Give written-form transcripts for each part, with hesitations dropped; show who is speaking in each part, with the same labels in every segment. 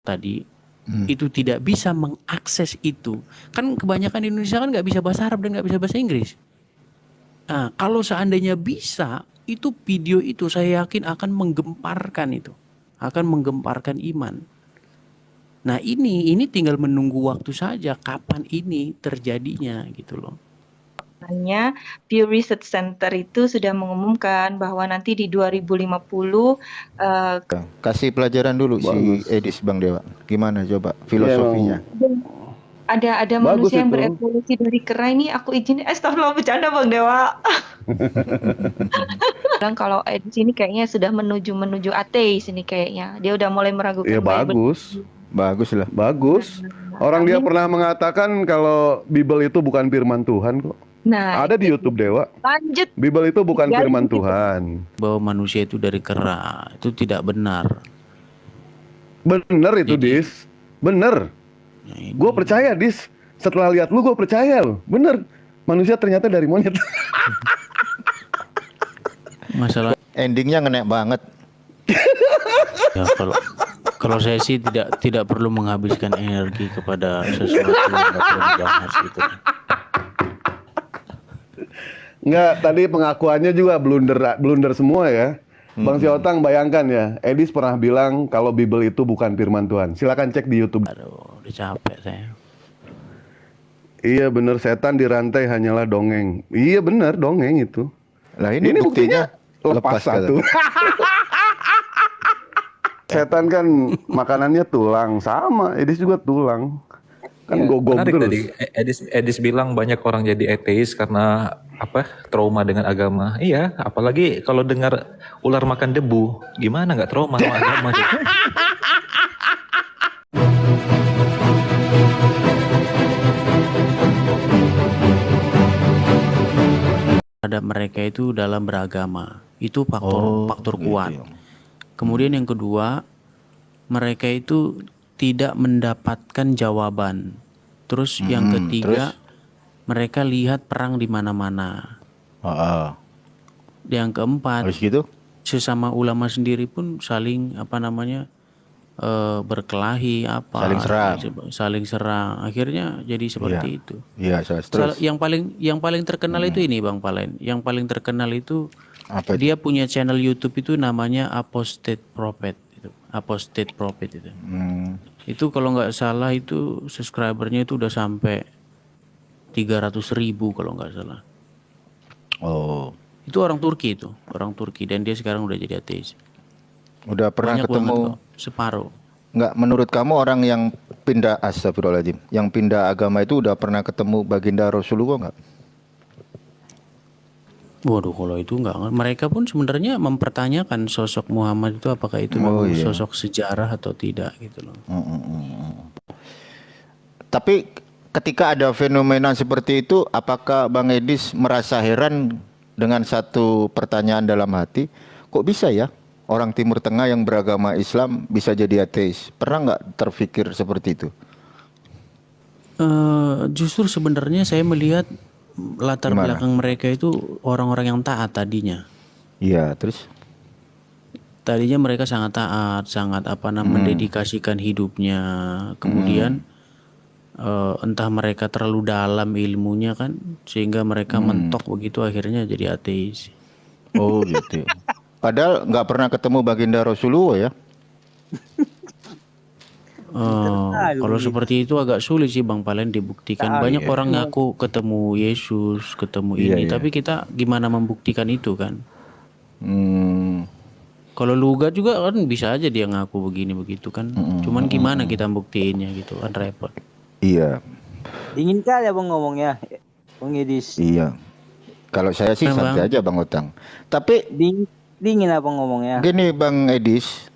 Speaker 1: tadi itu tidak bisa mengakses itu. Kan kebanyakan di Indonesia kan nggak bisa bahasa Arab dan nggak bisa bahasa Inggris. Nah, kalau seandainya bisa, itu video itu saya yakin akan menggemparkan itu. Akan menggemparkan iman. Nah ini tinggal menunggu waktu saja kapan ini terjadinya gitu loh.
Speaker 2: Hanya Pew Research Center itu sudah mengumumkan bahwa nanti di 2050
Speaker 3: kasih pelajaran dulu si Edis Bang Dewa. Gimana coba filosofinya?
Speaker 2: ada manusia yang berevolusi dari kera ini. Aku izin, astagfirullah, bercanda Bang Dewa. Bilang kalau Edis ini kayaknya sudah menuju ateis ini kayaknya. Dia udah mulai meragukan.
Speaker 4: Ya bagus.
Speaker 3: Bagus lah.
Speaker 4: Bagus. Orang dia pernah mengatakan kalau Bible itu bukan firman Tuhan kok.
Speaker 2: Nah,
Speaker 4: ada di YouTube Dewa.
Speaker 2: Lanjut.
Speaker 4: Bible itu bukan firman Tuhan.
Speaker 1: Bahwa manusia itu dari kera, itu tidak benar.
Speaker 4: Bener itu, Dis. Bener. Gue percaya, Dis. Setelah lihat lu, gue percaya lo. Bener. Manusia ternyata dari monyet.
Speaker 1: Masalah
Speaker 3: endingnya ngenek banget.
Speaker 1: Ya, kalau saya sih tidak perlu menghabiskan energi kepada sesuatu yang nggak perlu dibahas gitu.
Speaker 4: Enggak, tadi pengakuannya juga blunder semua ya. Bang Siotang bayangkan ya, Edis pernah bilang kalau Bible itu bukan firman Tuhan. Silakan cek di YouTube.
Speaker 1: Aduh, udah capek saya.
Speaker 4: Iya bener, setan dirantai hanyalah dongeng. Iya bener, dongeng itu.
Speaker 3: Lah ini buktinya
Speaker 4: lepas satu. Setan kan makanannya tulang, sama Edis juga tulang. Kan gogok terus.
Speaker 5: Tadi Edis bilang banyak orang jadi ateis karena trauma dengan agama. Iya, apalagi kalau dengar ular makan debu, gimana nggak trauma sama agama gitu.
Speaker 1: Ada mereka itu dalam beragama, itu faktor kuat.
Speaker 3: Gitu.
Speaker 1: Kemudian yang kedua, mereka itu tidak mendapatkan jawaban. Terus yang ketiga, mereka lihat perang di mana-mana. Yang keempat,
Speaker 3: gitu?
Speaker 1: Sesama ulama sendiri pun saling berkelahi saling serang. Akhirnya jadi seperti itu.
Speaker 3: Iya, terus.
Speaker 1: Yang paling terkenal itu ini Bang Palen. Yang paling terkenal itu dia punya channel YouTube itu namanya Apostate Prophet itu. Apostate Prophet itu. Itu kalau nggak salah itu subscribernya itu udah sampai 300.000 kalau nggak salah. Itu orang Turki dan dia sekarang udah jadi ateis.
Speaker 3: Udah pernah
Speaker 1: banyak
Speaker 3: ketemu
Speaker 1: separuh.
Speaker 3: Nggak, menurut kamu orang yang pindah astagfirullahaladzim, yang pindah agama itu udah pernah ketemu baginda Rasulullah nggak?
Speaker 1: Waduh, kalau itu enggak. Mereka pun sebenarnya mempertanyakan sosok Muhammad itu apakah itu memang sosok sejarah atau tidak gitu loh.
Speaker 3: Tapi ketika ada fenomena seperti itu, apakah Bang Edis merasa heran dengan satu pertanyaan dalam hati? Kok bisa ya orang Timur Tengah yang beragama Islam bisa jadi ateis? Pernah nggak terfikir seperti itu?
Speaker 1: Justru sebenarnya saya melihat latar belakang mereka itu orang-orang yang taat tadinya.
Speaker 3: Iya, terus?
Speaker 1: Tadinya mereka sangat taat, sangat mendedikasikan hidupnya. Kemudian entah mereka terlalu dalam ilmunya kan, sehingga mereka mentok begitu akhirnya jadi ateis.
Speaker 3: Oh gitu. Padahal nggak pernah ketemu baginda Rasulullah ya?
Speaker 1: Kalau seperti itu agak sulit sih Bang Palen dibuktikan. Banyak orang ngaku ketemu Yesus, ketemu ini, tapi kita gimana membuktikan itu kan? Kalau Lugat juga kan bisa aja dia ngaku begini begitu kan. Cuman gimana kita buktiinnya gitu kan, repot.
Speaker 3: Iya.
Speaker 6: Dingin kali ya Bang ngomongnya, Bang Edis.
Speaker 3: Iya. Kalau saya sih santai aja Bang Otang. Tapi
Speaker 6: dingin apa ngomongnya?
Speaker 3: Gini Bang Edis,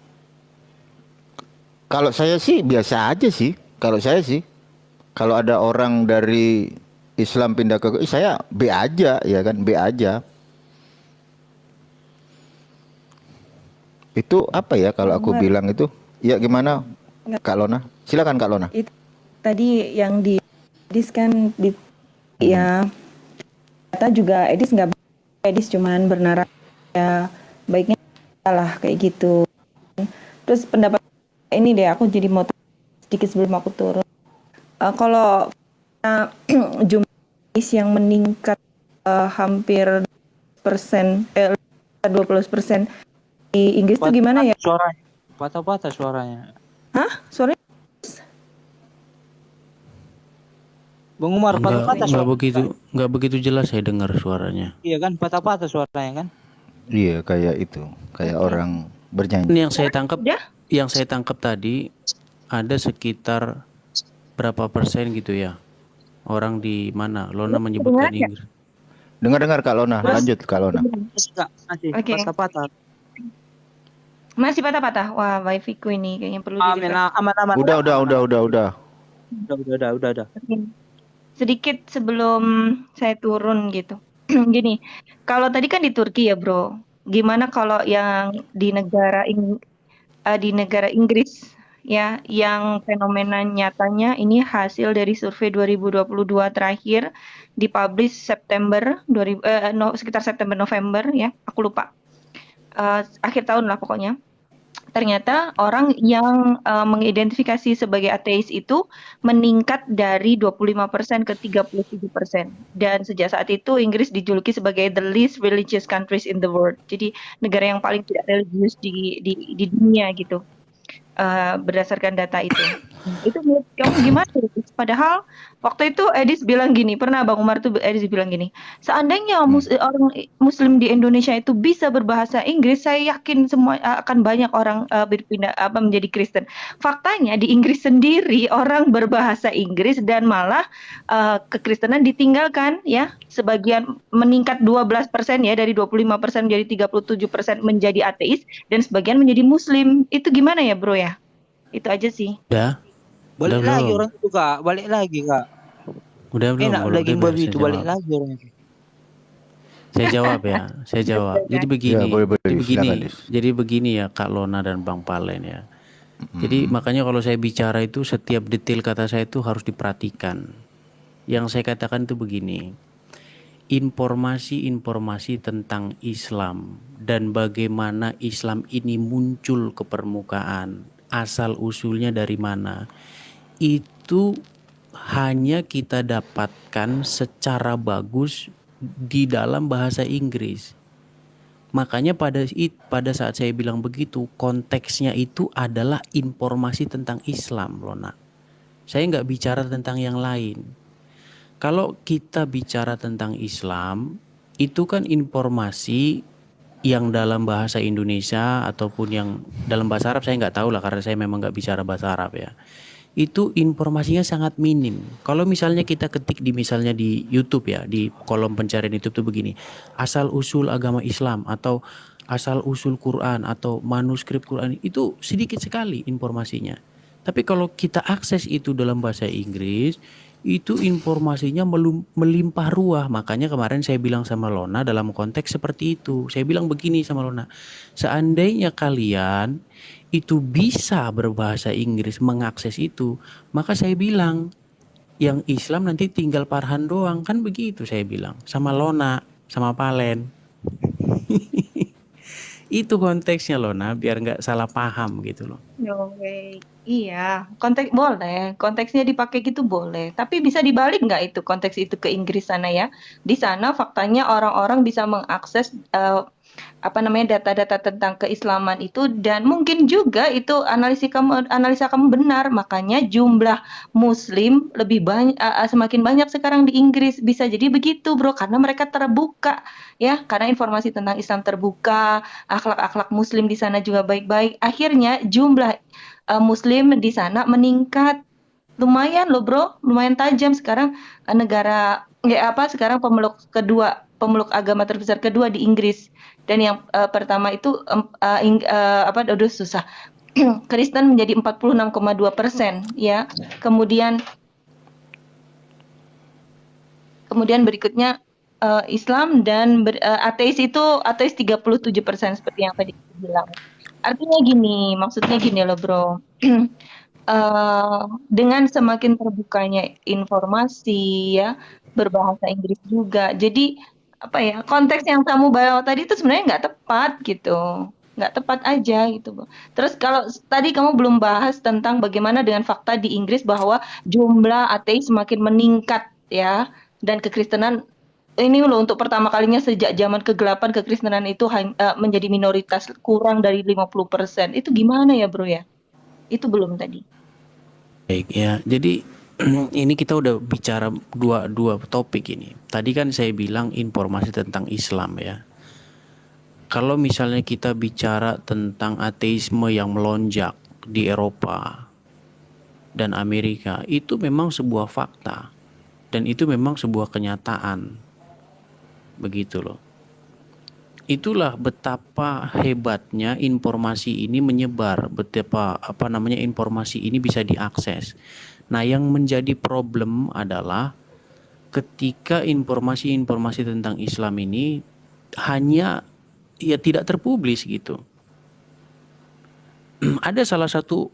Speaker 3: kalau saya sih biasa aja sih. Kalau saya sih, kalau ada orang dari Islam pindah ke saya B aja ya kan, B aja. Itu apa ya kalau aku bilang itu? Ya gimana Kak Lona? Silakan Kak Lona.
Speaker 7: Itu tadi yang di Edis kan ya kata juga Edis nggak, Edis cuman bernarasi ya baiknya lah kayak gitu. Terus pendapat ini deh aku jadi mau sedikit sebelum aku turun. Kalau jumlah hadis yang meningkat hampir 20% di Inggris itu gimana ya?
Speaker 6: Suaranya. Patah-patah suaranya.
Speaker 7: Hah? Sorry?
Speaker 6: Bang Umar patah-patah suaranya.
Speaker 1: Nggak begitu jelas saya dengar suaranya.
Speaker 6: Iya kan, patah-patah suaranya kan.
Speaker 3: Iya, kayak itu, kayak orang bernyanyi.
Speaker 1: Yang
Speaker 2: Udah?
Speaker 1: saya tangkap tadi ada sekitar berapa persen gitu ya orang di mana Lona menyebutkan
Speaker 2: Dengar nggak?
Speaker 1: Inggris.
Speaker 3: Dengar Kak Lona, lanjut Kak Lona.
Speaker 6: Masih
Speaker 2: Oke.
Speaker 6: patah-patah.
Speaker 2: Masih patah-patah. Wah, wifi-ku ini kayaknya perlu
Speaker 6: Amin,
Speaker 2: di-refresh.
Speaker 6: aman.
Speaker 3: Udah.
Speaker 6: Udah.
Speaker 2: Sedikit sebelum saya turun gitu. Gini, kalau tadi kan di Turki ya, Bro. Gimana kalau yang di negara Inggris ya, yang fenomena nyatanya ini hasil dari survei 2022 terakhir dipublish September sekitar September November ya, aku lupa. Akhir tahun lah pokoknya. Ternyata orang yang mengidentifikasi sebagai ateis itu meningkat dari 25% ke 37%. Dan sejak saat itu Inggris dijuluki sebagai the least religious countries in the world. Jadi negara yang paling tidak religius di dunia gitu. Berdasarkan data itu. Itu menurut kamu gimana? Padahal waktu itu Edis bilang gini, pernah Bang Umar tuh Edis bilang gini, seandainya orang Muslim di Indonesia itu bisa berbahasa Inggris, saya yakin semua akan banyak orang berpindah menjadi Kristen. Faktanya di Inggris sendiri orang berbahasa Inggris dan malah kekristenan ditinggalkan ya, sebagian meningkat 12% ya, dari 25% menjadi 37% menjadi ateis dan sebagian menjadi Muslim. Itu gimana ya, Bro ya? Itu aja sih.
Speaker 6: Balik
Speaker 1: Udah
Speaker 6: lagi
Speaker 1: belum?
Speaker 6: orang itu Kak, balik lagi Kak.
Speaker 1: Udah belum?
Speaker 6: Enak
Speaker 1: Kalau
Speaker 6: lagi
Speaker 1: udah biar
Speaker 6: babi
Speaker 1: saya
Speaker 6: itu, balik
Speaker 1: jawab.
Speaker 6: lagi orang itu.
Speaker 1: Saya jawab ya, saya jawab. Jadi begini,
Speaker 3: Ya, boleh,
Speaker 1: jadi begini,
Speaker 3: silakan, Dis.
Speaker 1: jadi begini ya Kak Lona dan Bang Palen ya. Jadi makanya kalau saya bicara itu setiap detail kata saya itu harus diperhatikan. Yang saya katakan itu begini, informasi-informasi tentang Islam dan bagaimana Islam ini muncul ke permukaan, asal usulnya dari mana, itu hanya kita dapatkan secara bagus di dalam bahasa Inggris. Makanya pada saat saya bilang begitu, konteksnya itu adalah informasi tentang Islam, Lona. Saya nggak bicara tentang yang lain. Kalau kita bicara tentang Islam, itu kan informasi yang dalam bahasa Indonesia ataupun yang dalam bahasa Arab saya nggak tahu lah, karena saya memang nggak bicara bahasa Arab ya. Itu informasinya sangat minim. Kalau misalnya kita ketik misalnya di YouTube ya, di kolom pencarian YouTube tuh begini, asal usul agama Islam atau asal usul Quran atau manuskrip Quran, itu sedikit sekali informasinya. Tapi kalau kita akses itu dalam bahasa Inggris, itu informasinya melimpah ruah. Makanya kemarin saya bilang sama Lona dalam konteks seperti itu. Saya bilang begini sama Lona, seandainya kalian itu bisa berbahasa Inggris, mengakses itu, maka saya bilang yang Islam nanti tinggal Farhan doang, kan begitu saya bilang sama Lona, sama Palen. Itu konteksnya Lona, biar nggak salah paham gitu loh.
Speaker 2: Oke, iya, konteks boleh, konteksnya dipakai gitu boleh. Tapi bisa dibalik nggak itu konteks itu ke Inggris sana ya? Di sana faktanya orang-orang bisa mengakses data-data tentang keislaman itu, dan mungkin juga itu analisa kamu benar. Makanya jumlah Muslim lebih banyak, semakin banyak sekarang di Inggris. Bisa jadi begitu, Bro, karena mereka terbuka ya, karena informasi tentang Islam terbuka, akhlak-akhlak Muslim di sana juga baik-baik. Akhirnya jumlah Muslim di sana meningkat. Lumayan loh, Bro, lumayan tajam sekarang. Sekarang pemeluk agama terbesar kedua di Inggris, dan yang pertama itu udah susah. Kristen menjadi 46,2% ya. Kemudian berikutnya Islam dan ateis 37% seperti yang tadi aku bilang. Artinya gini, maksudnya gini loh, Bro. Dengan semakin terbukanya informasi ya, berbahasa Inggris juga. Jadi konteks yang kamu bawa tadi itu sebenarnya nggak tepat gitu. nggak tepat aja gitu, Bang. Terus kalau tadi kamu belum bahas tentang bagaimana dengan fakta di Inggris bahwa jumlah ateis semakin meningkat ya, dan kekristenan ini loh untuk pertama kalinya sejak zaman kegelapan kekristenan itu menjadi minoritas kurang dari 50%. Itu gimana ya, Bro ya? Itu belum tadi.
Speaker 1: Baik ya, jadi ini kita udah bicara dua topik ini. Tadi kan saya bilang informasi tentang Islam ya. Kalau misalnya kita bicara tentang ateisme yang melonjak di Eropa dan Amerika, itu memang sebuah fakta dan itu memang sebuah kenyataan. Begitu loh. Itulah betapa hebatnya informasi ini menyebar, betapa informasi ini bisa diakses. Nah, yang menjadi problem adalah ketika informasi-informasi tentang Islam ini hanya ya tidak terpublis gitu. Ada salah satu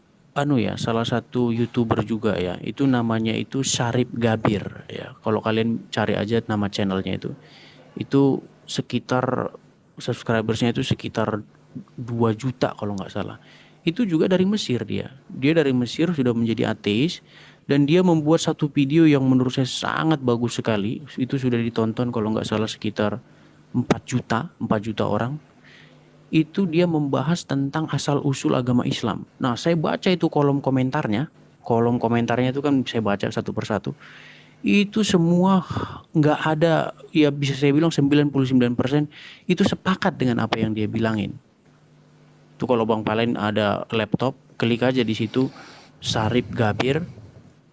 Speaker 1: salah satu YouTuber juga ya, itu namanya itu Syarif Gabir ya. Kalau kalian cari aja nama channelnya itu sekitar subscribersnya itu sekitar 2 juta kalau nggak salah. Itu juga dari Mesir dia. Dia dari Mesir sudah menjadi ateis dan dia membuat satu video yang menurut saya sangat bagus sekali. Itu sudah ditonton kalau nggak salah sekitar 4 juta orang. Itu dia membahas tentang asal-usul agama Islam. Nah, saya baca itu kolom komentarnya. Kolom komentarnya itu kan saya baca satu persatu. Itu semua nggak ada, ya bisa saya bilang 99% itu sepakat dengan apa yang dia bilangin. Itu kalau Bang Palen ada laptop, klik aja di situ Syarif Gabir,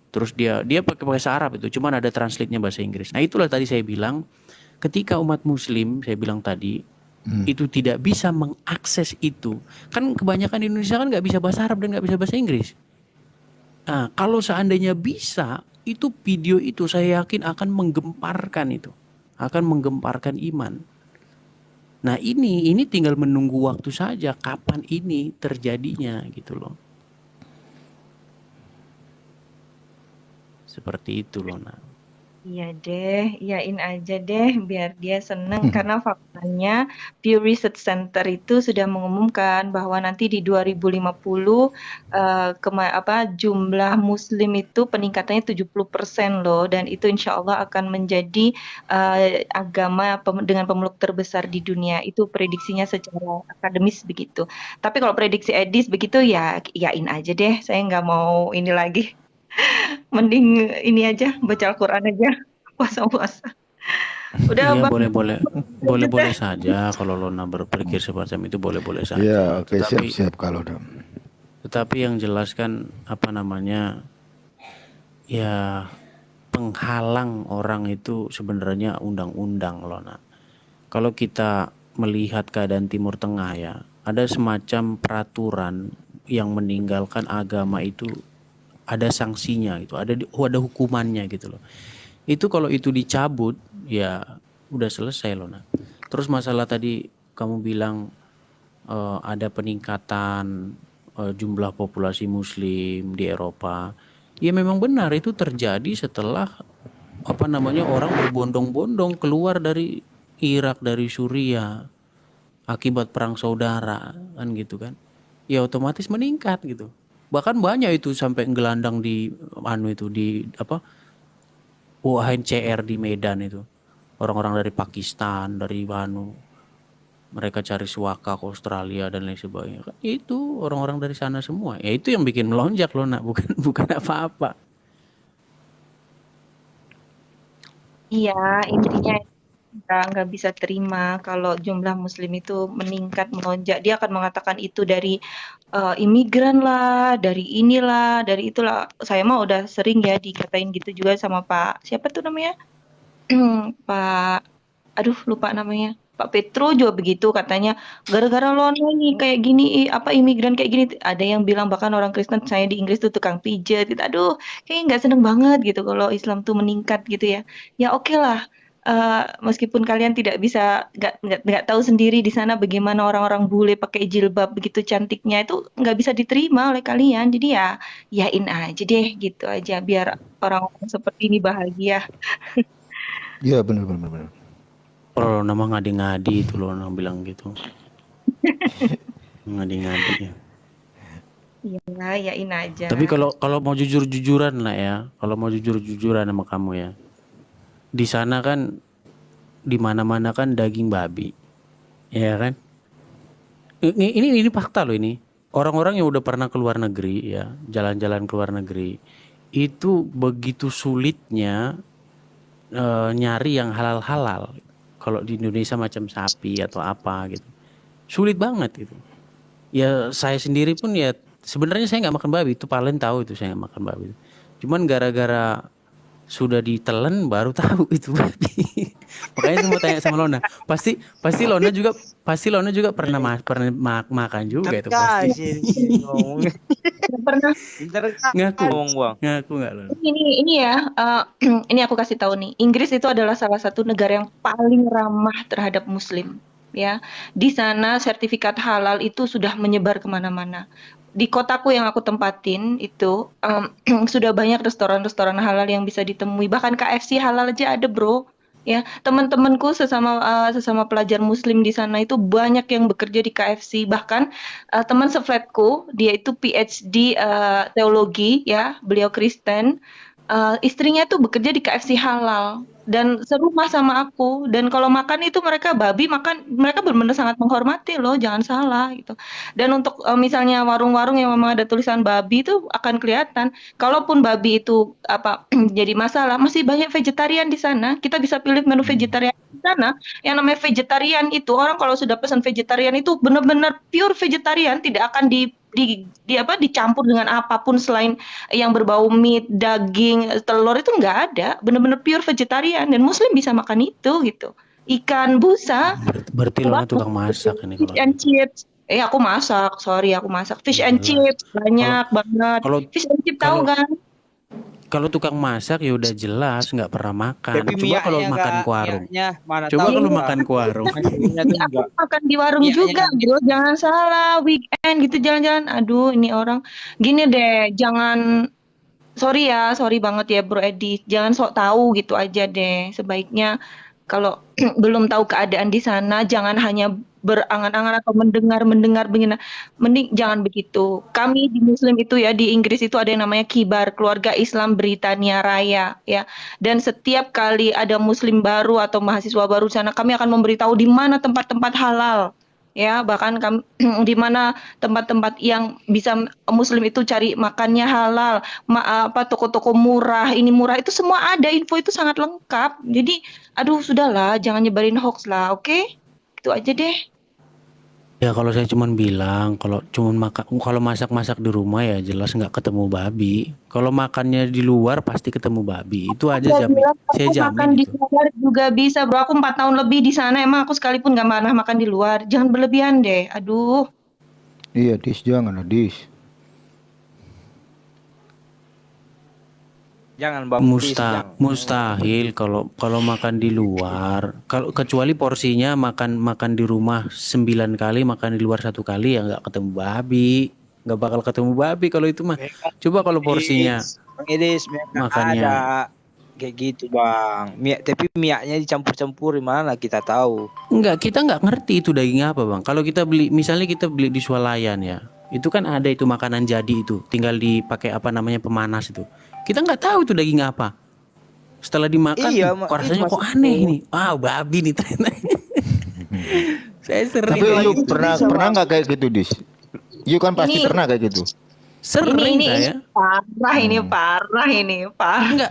Speaker 1: terus dia pakai bahasa Arab itu, cuman ada translate-nya bahasa Inggris. Nah, itulah tadi saya bilang, ketika umat muslim, saya bilang tadi, itu tidak bisa mengakses itu. Kan kebanyakan di Indonesia kan nggak bisa bahasa Arab dan nggak bisa bahasa Inggris. Nah, kalau seandainya bisa, itu video itu saya yakin akan menggemparkan itu. Akan menggemparkan iman. Nah, ini tinggal menunggu waktu saja kapan ini terjadinya gitu loh. Seperti itu loh, Nah.
Speaker 2: Iya deh, iyain aja deh biar dia seneng karena faktanya Pew Research Center itu sudah mengumumkan bahwa nanti di 2050 jumlah muslim itu peningkatannya 70% loh, dan itu insya Allah akan menjadi agama dengan pemeluk terbesar di dunia. Itu prediksinya secara akademis begitu. Tapi kalau prediksi Edis begitu ya iyain aja deh, saya nggak mau ini lagi. Mending ini aja, baca Al-Quran aja, puasa-puasa. Udah
Speaker 1: Iya,
Speaker 2: Bang,
Speaker 1: boleh saja kalau Lona berpikir semacam itu, boleh saja.
Speaker 3: Ya, oke,
Speaker 1: Tetapi
Speaker 3: siap kalau udah.
Speaker 1: tetapi yang jelas kan ya penghalang orang itu sebenarnya undang-undang loh, Nak. Kalau kita melihat keadaan Timur Tengah ya, ada semacam peraturan yang meninggalkan agama itu ada sanksinya gitu, ada hukumannya gitu loh. Itu kalau itu dicabut ya udah selesai loh, Nak. Terus masalah tadi kamu bilang ada peningkatan jumlah populasi muslim di Eropa. Ya memang benar itu terjadi setelah orang berbondong-bondong keluar dari Irak, dari Suriah akibat perang saudara kan gitu kan. Ya otomatis meningkat gitu. Bahkan banyak itu sampai gelandang di UNHCR di Medan itu. Orang-orang dari Pakistan, dari mereka cari suaka ke Australia dan lain sebagainya. Itu orang-orang dari sana semua. Ya itu yang bikin melonjak loh, Nak, bukan apa-apa.
Speaker 2: iya intinya nggak bisa terima kalau jumlah muslim itu meningkat melonjak. Dia akan mengatakan itu dari imigran lah, dari inilah, dari itulah. Saya mah udah sering ya dikatain gitu juga sama Pak siapa tuh namanya, Pak, aduh lupa namanya. Pak Petro juga begitu katanya gara-gara lo nih kayak gini imigran kayak gini, ada yang bilang bahkan orang Kristen saya di Inggris tuh tukang pijet gitu. Aduh, kayak nggak seneng banget gitu kalau Islam tuh meningkat gitu ya. Ya oke lah, meskipun kalian tidak bisa nggak tahu sendiri di sana bagaimana orang-orang bule pakai jilbab begitu cantiknya, itu nggak bisa diterima oleh kalian. Jadi ya yain aja deh gitu aja biar orang-orang seperti ini bahagia.
Speaker 3: Ya, benar.
Speaker 1: Kalau nama ngadi-ngadi itu loh, Nak bilang gitu. Ngadi-ngadi ya.
Speaker 2: Iya, yain aja.
Speaker 1: Tapi kalau kalau mau jujur-jujuran lah ya, kalau mau jujur-jujuran sama kamu ya, di sana kan di mana-mana kan daging babi, ya kan? Ini fakta loh ini. Orang-orang yang udah pernah ke luar negeri ya, jalan-jalan ke luar negeri, itu begitu sulitnya nyari yang halal-halal. Kalau di Indonesia macam sapi atau apa gitu, sulit banget gitu. Ya saya sendiri pun ya sebenarnya saya nggak makan babi, itu Palen tahu itu saya nggak makan babi. Cuman gara-gara sudah ditelan baru tahu itu babi. Makanya saya mau tanya sama Lona. Pasti Lona juga pernah makan juga itu pasti.
Speaker 6: ngomong.
Speaker 2: Nggak pernah.
Speaker 6: Pintar
Speaker 1: Ngaku.
Speaker 6: ngomong bang.
Speaker 1: Ngaku nggak Lona?
Speaker 2: Ini ya, ini aku kasih tahu nih. Inggris itu adalah salah satu negara yang paling ramah terhadap Muslim. Ya, di sana sertifikat halal itu sudah menyebar kemana-mana. Di kotaku yang aku tempatin itu sudah banyak restoran-restoran halal yang bisa ditemui. Bahkan KFC halal aja ada, bro. Ya, teman-temanku sesama pelajar Muslim di sana itu banyak yang bekerja di KFC. Bahkan teman seflatku, dia itu PhD teologi, ya, beliau Kristen. Istrinya tuh bekerja di KFC halal dan serumah sama aku. Dan kalau makan itu mereka babi makan, mereka benar-benar sangat menghormati loh, jangan salah gitu. Dan untuk misalnya warung-warung yang memang ada tulisan babi itu akan kelihatan. Kalaupun babi itu apa jadi masalah, masih banyak vegetarian di sana. Kita bisa pilih menu vegetarian di sana. Yang namanya vegetarian itu orang kalau sudah pesan vegetarian itu benar-benar pure vegetarian, tidak akan dicampur dengan apapun selain yang berbau meat, daging, telur itu nggak ada. Benar-benar pure vegetarian dan Muslim bisa makan itu gitu. Ikan busa,
Speaker 1: Berarti Lona tukang masak ini
Speaker 2: fish
Speaker 1: kalau.
Speaker 2: and chips. Aku masak, sorry aku masak. Fish and chips banyak banget.
Speaker 1: Kalau
Speaker 2: Fish and chips tahu
Speaker 1: kalau
Speaker 2: kan?
Speaker 1: kalau tukang masak ya udah jelas nggak pernah makan.
Speaker 6: Tapi
Speaker 1: Coba kalau
Speaker 6: miaknya
Speaker 1: makan
Speaker 6: enggak,
Speaker 1: ke warung.
Speaker 6: miaknya mana
Speaker 1: Coba
Speaker 6: tahu
Speaker 1: kalau
Speaker 6: Bang.
Speaker 1: makan ke warung.
Speaker 6: Aslinya tuh
Speaker 2: Aku
Speaker 6: enggak.
Speaker 2: makan di warung
Speaker 6: Iya,
Speaker 2: juga,
Speaker 6: iya.
Speaker 2: bro. Jangan salah, weekend gitu jalan-jalan. Aduh, ini orang gini deh, jangan sorry banget ya Bro Edi. Jangan sok tahu gitu aja deh. Sebaiknya kalau belum tahu keadaan di sana, jangan hanya berangan-angan atau mendengar begini. Mending jangan begitu. Kami di Muslim itu ya di Inggris itu ada yang namanya Kibar, Keluarga Islam Britania Raya ya. Dan setiap kali ada Muslim baru atau mahasiswa baru di sana, kami akan memberitahu di mana tempat-tempat halal. Ya, bahkan kami, di mana tempat-tempat yang bisa Muslim itu cari makannya halal, toko-toko murah, ini murah itu semua ada, info itu sangat lengkap. Jadi, aduh sudahlah, jangan nyebarin hoax lah, oke? Itu aja deh.
Speaker 1: Ya kalau saya cuman bilang kalau kalau masak-masak di rumah ya jelas nggak ketemu babi. Kalau makannya di luar pasti ketemu babi. Itu aja
Speaker 2: Saya bilang,
Speaker 1: saya
Speaker 2: aku makan
Speaker 1: jamin
Speaker 2: di
Speaker 1: itu.
Speaker 2: luar juga bisa, bro. Aku 4 tahun lebih di sana, emang aku sekalipun nggak pernah makan di luar. Jangan berlebihan deh, aduh.
Speaker 3: Iya, Dis, jangan, Dis.
Speaker 6: Jangan Bang. Please, jangan.
Speaker 1: Mustahil kalau makan di luar. Kalau kecuali porsinya makan di rumah 9 kali, makan di luar 1 kali ya nggak ketemu babi. Nggak bakal ketemu babi kalau itu mah. Coba kalau porsinya
Speaker 6: Bang Edis, memang
Speaker 1: makannya
Speaker 6: ada kayak gitu Bang. Tapi miaknya dicampur-campur mana kita tahu.
Speaker 1: enggak, kita nggak ngerti itu daging apa bang. Kalau kita beli, misalnya kita beli di swalayan ya, itu kan ada itu makanan jadi itu, tinggal dipakai apa namanya pemanas itu. Kita nggak tahu itu daging apa. Setelah dimakan,
Speaker 6: Iya,
Speaker 1: kok rasanya
Speaker 6: itu
Speaker 1: kok aneh ini. Wah, babi nih ternyata. Saya sering
Speaker 3: Tapi
Speaker 1: kayak
Speaker 3: lu
Speaker 1: gitu.
Speaker 3: pernah nggak kayak gitu, Dis? You kan pasti
Speaker 2: Ini-
Speaker 3: pernah kayak gitu.
Speaker 1: Sering
Speaker 2: ini
Speaker 1: saya.
Speaker 2: parah, ini parah.
Speaker 1: Enggak,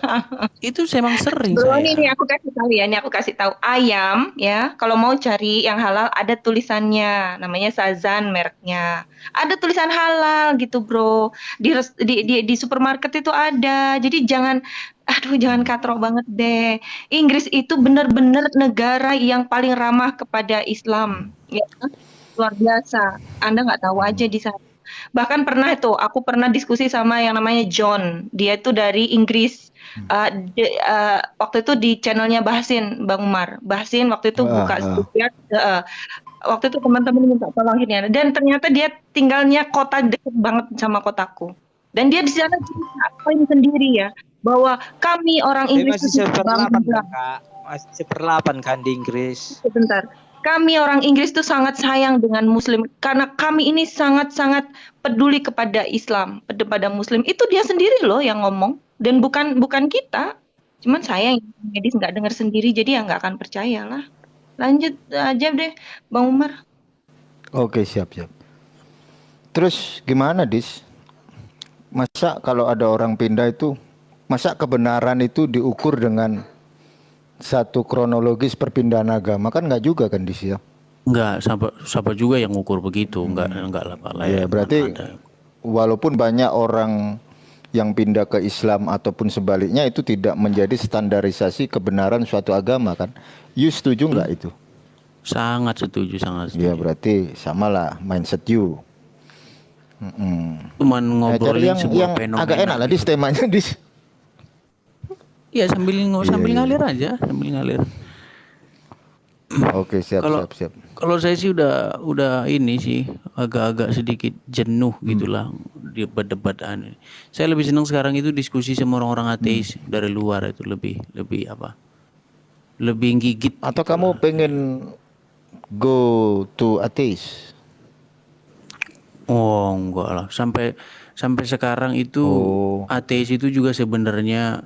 Speaker 1: itu memang sering
Speaker 2: Bro,
Speaker 1: saya.
Speaker 2: ini aku kasih tahu ya, ini aku kasih tahu ayam ya. Kalau mau cari yang halal ada tulisannya, namanya Sazan mereknya. Ada tulisan halal gitu, bro. Di supermarket itu ada. Jadi jangan katrok banget deh. Inggris itu benar-benar negara yang paling ramah kepada Islam, ya. Luar biasa. Anda nggak tahu aja di sana. Bahkan aku pernah diskusi sama yang namanya John. Dia itu dari Inggris. Waktu itu di channelnya Bahsin, Bang Umar. Bahsin waktu itu buka studio. Waktu itu teman-teman minta tolong ini. Dan ternyata dia tinggalnya kota dekat banget sama kotaku. Dan dia di sana ngapain sendiri ya, bahwa kami orang
Speaker 6: Tapi
Speaker 2: Inggris
Speaker 6: masih
Speaker 2: itu
Speaker 6: seperlapan
Speaker 2: bangga.
Speaker 6: kan, Kak. Masih seperlapan kan di Inggris.
Speaker 2: Sebentar. Kami orang Inggris tuh sangat sayang dengan Muslim karena kami ini sangat-sangat peduli kepada Islam, kepada Muslim. Itu dia sendiri loh yang ngomong dan bukan bukan kita. Cuman sayang medis nggak dengar sendiri jadi ya nggak akan percaya lah. Lanjut aja deh, Bang Umar.
Speaker 3: Oke, siap. Terus gimana, Dis? Masa kalau ada orang pindah itu, masa kebenaran itu diukur dengan satu kronologis perpindahan agama? Kan nggak juga kan, Dis ya?
Speaker 1: Enggak, siapa juga yang ngukur begitu, enggak lah Pak
Speaker 3: Ya,
Speaker 1: Layak,
Speaker 3: berarti
Speaker 1: mana ada.
Speaker 3: walaupun banyak orang yang pindah ke Islam ataupun sebaliknya itu tidak menjadi standarisasi kebenaran suatu agama kan? You setuju nggak itu?
Speaker 1: Sangat setuju, sangat
Speaker 3: Ya,
Speaker 1: setuju.
Speaker 3: berarti samalah mindset you.
Speaker 1: Cuman
Speaker 3: Nah, cari
Speaker 1: ngobrolin
Speaker 3: yang
Speaker 1: sebuah
Speaker 3: agak
Speaker 1: fenomena
Speaker 3: enak lah, Dis,
Speaker 1: gitu.
Speaker 3: temanya, Dis.
Speaker 1: Iya, sambil
Speaker 3: Iya.
Speaker 1: ngalir aja, sambil ngalir.
Speaker 3: Oke, siap.
Speaker 1: Kalau saya sih udah ini sih agak-agak sedikit jenuh gitulah di berdebat. Saya lebih senang sekarang itu diskusi sama orang-orang ateis dari luar, itu lebih apa? Lebih gigit
Speaker 3: Atau
Speaker 1: gitu
Speaker 3: kamu
Speaker 1: lah.
Speaker 3: pengen go to atheist?
Speaker 1: Oh, enggak lah. Sampai sekarang itu
Speaker 3: Oh,
Speaker 1: ateis itu juga sebenarnya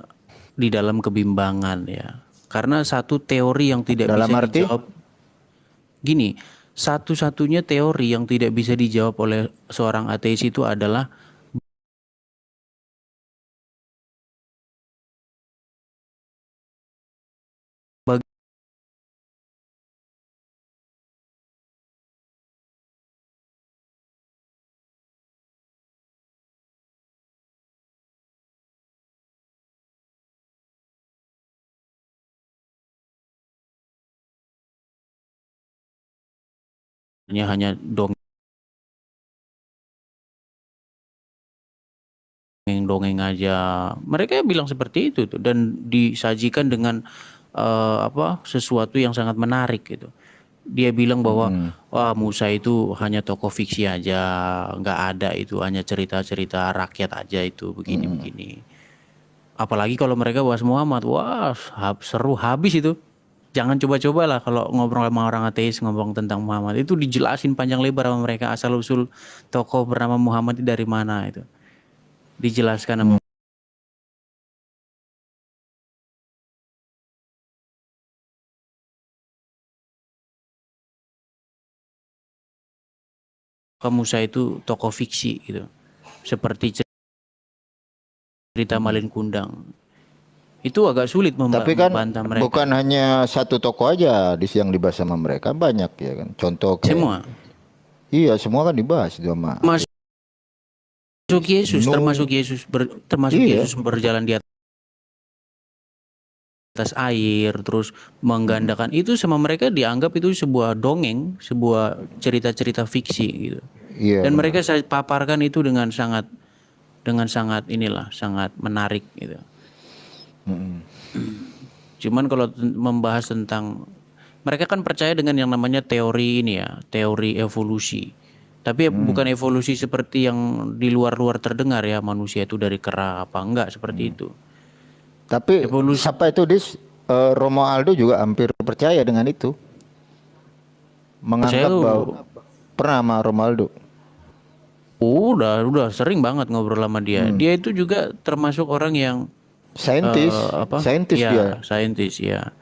Speaker 1: di dalam kebimbangan ya. Karena satu teori yang tidak
Speaker 3: dalam
Speaker 1: bisa
Speaker 3: arti?
Speaker 1: dijawab gini, satu-satunya teori yang tidak bisa dijawab oleh seorang ateis itu adalah bagaimana hanya dongeng aja. Mereka bilang seperti itu tuh dan disajikan dengan sesuatu yang sangat menarik gitu. Dia bilang bahwa wah Musa itu hanya tokoh fiksi aja, nggak ada itu, hanya cerita-cerita rakyat aja itu begini-begini. Apalagi kalau mereka bahas Muhammad, wah seru habis itu. Jangan coba-coba lah kalau ngobrol sama orang ateis ngomong tentang Muhammad itu dijelasin panjang lebar sama mereka asal usul tokoh bernama Muhammad itu dari mana itu. Dijelaskan sama Musa itu tokoh fiksi gitu. Seperti cerita Malin Kundang. Itu agak sulit
Speaker 3: Tapi kan
Speaker 1: membantah mereka.
Speaker 3: bukan hanya satu toko aja yang dibahas sama mereka, banyak ya kan. Contoh kayak,
Speaker 1: Semua.
Speaker 3: iya semua kan dibahas itu sama
Speaker 1: Termasuk Yesus,
Speaker 3: Nuh.
Speaker 1: termasuk
Speaker 3: Iya.
Speaker 1: Yesus berjalan di atas air, terus menggandakan itu sama mereka dianggap itu sebuah dongeng, sebuah cerita-cerita fiksi gitu.
Speaker 3: Iya.
Speaker 1: Dan mereka saya paparkan itu dengan sangat sangat menarik gitu. Cuman kalau membahas tentang mereka kan percaya dengan yang namanya teori ini ya, teori evolusi. Tapi bukan evolusi seperti yang di luar-luar terdengar ya, manusia itu dari kera apa enggak seperti itu.
Speaker 3: Tapi
Speaker 1: Evolusi.
Speaker 3: siapa itu, Dis? Romo Aldo juga hampir percaya dengan itu. Menganggap
Speaker 1: Saya tuh
Speaker 3: bahwa pernah sama Romo Aldo.
Speaker 1: udah sering banget ngobrol sama dia. Dia itu juga termasuk orang yang
Speaker 3: Saintis, saintis
Speaker 1: ya,
Speaker 3: dia.
Speaker 1: saintis ya.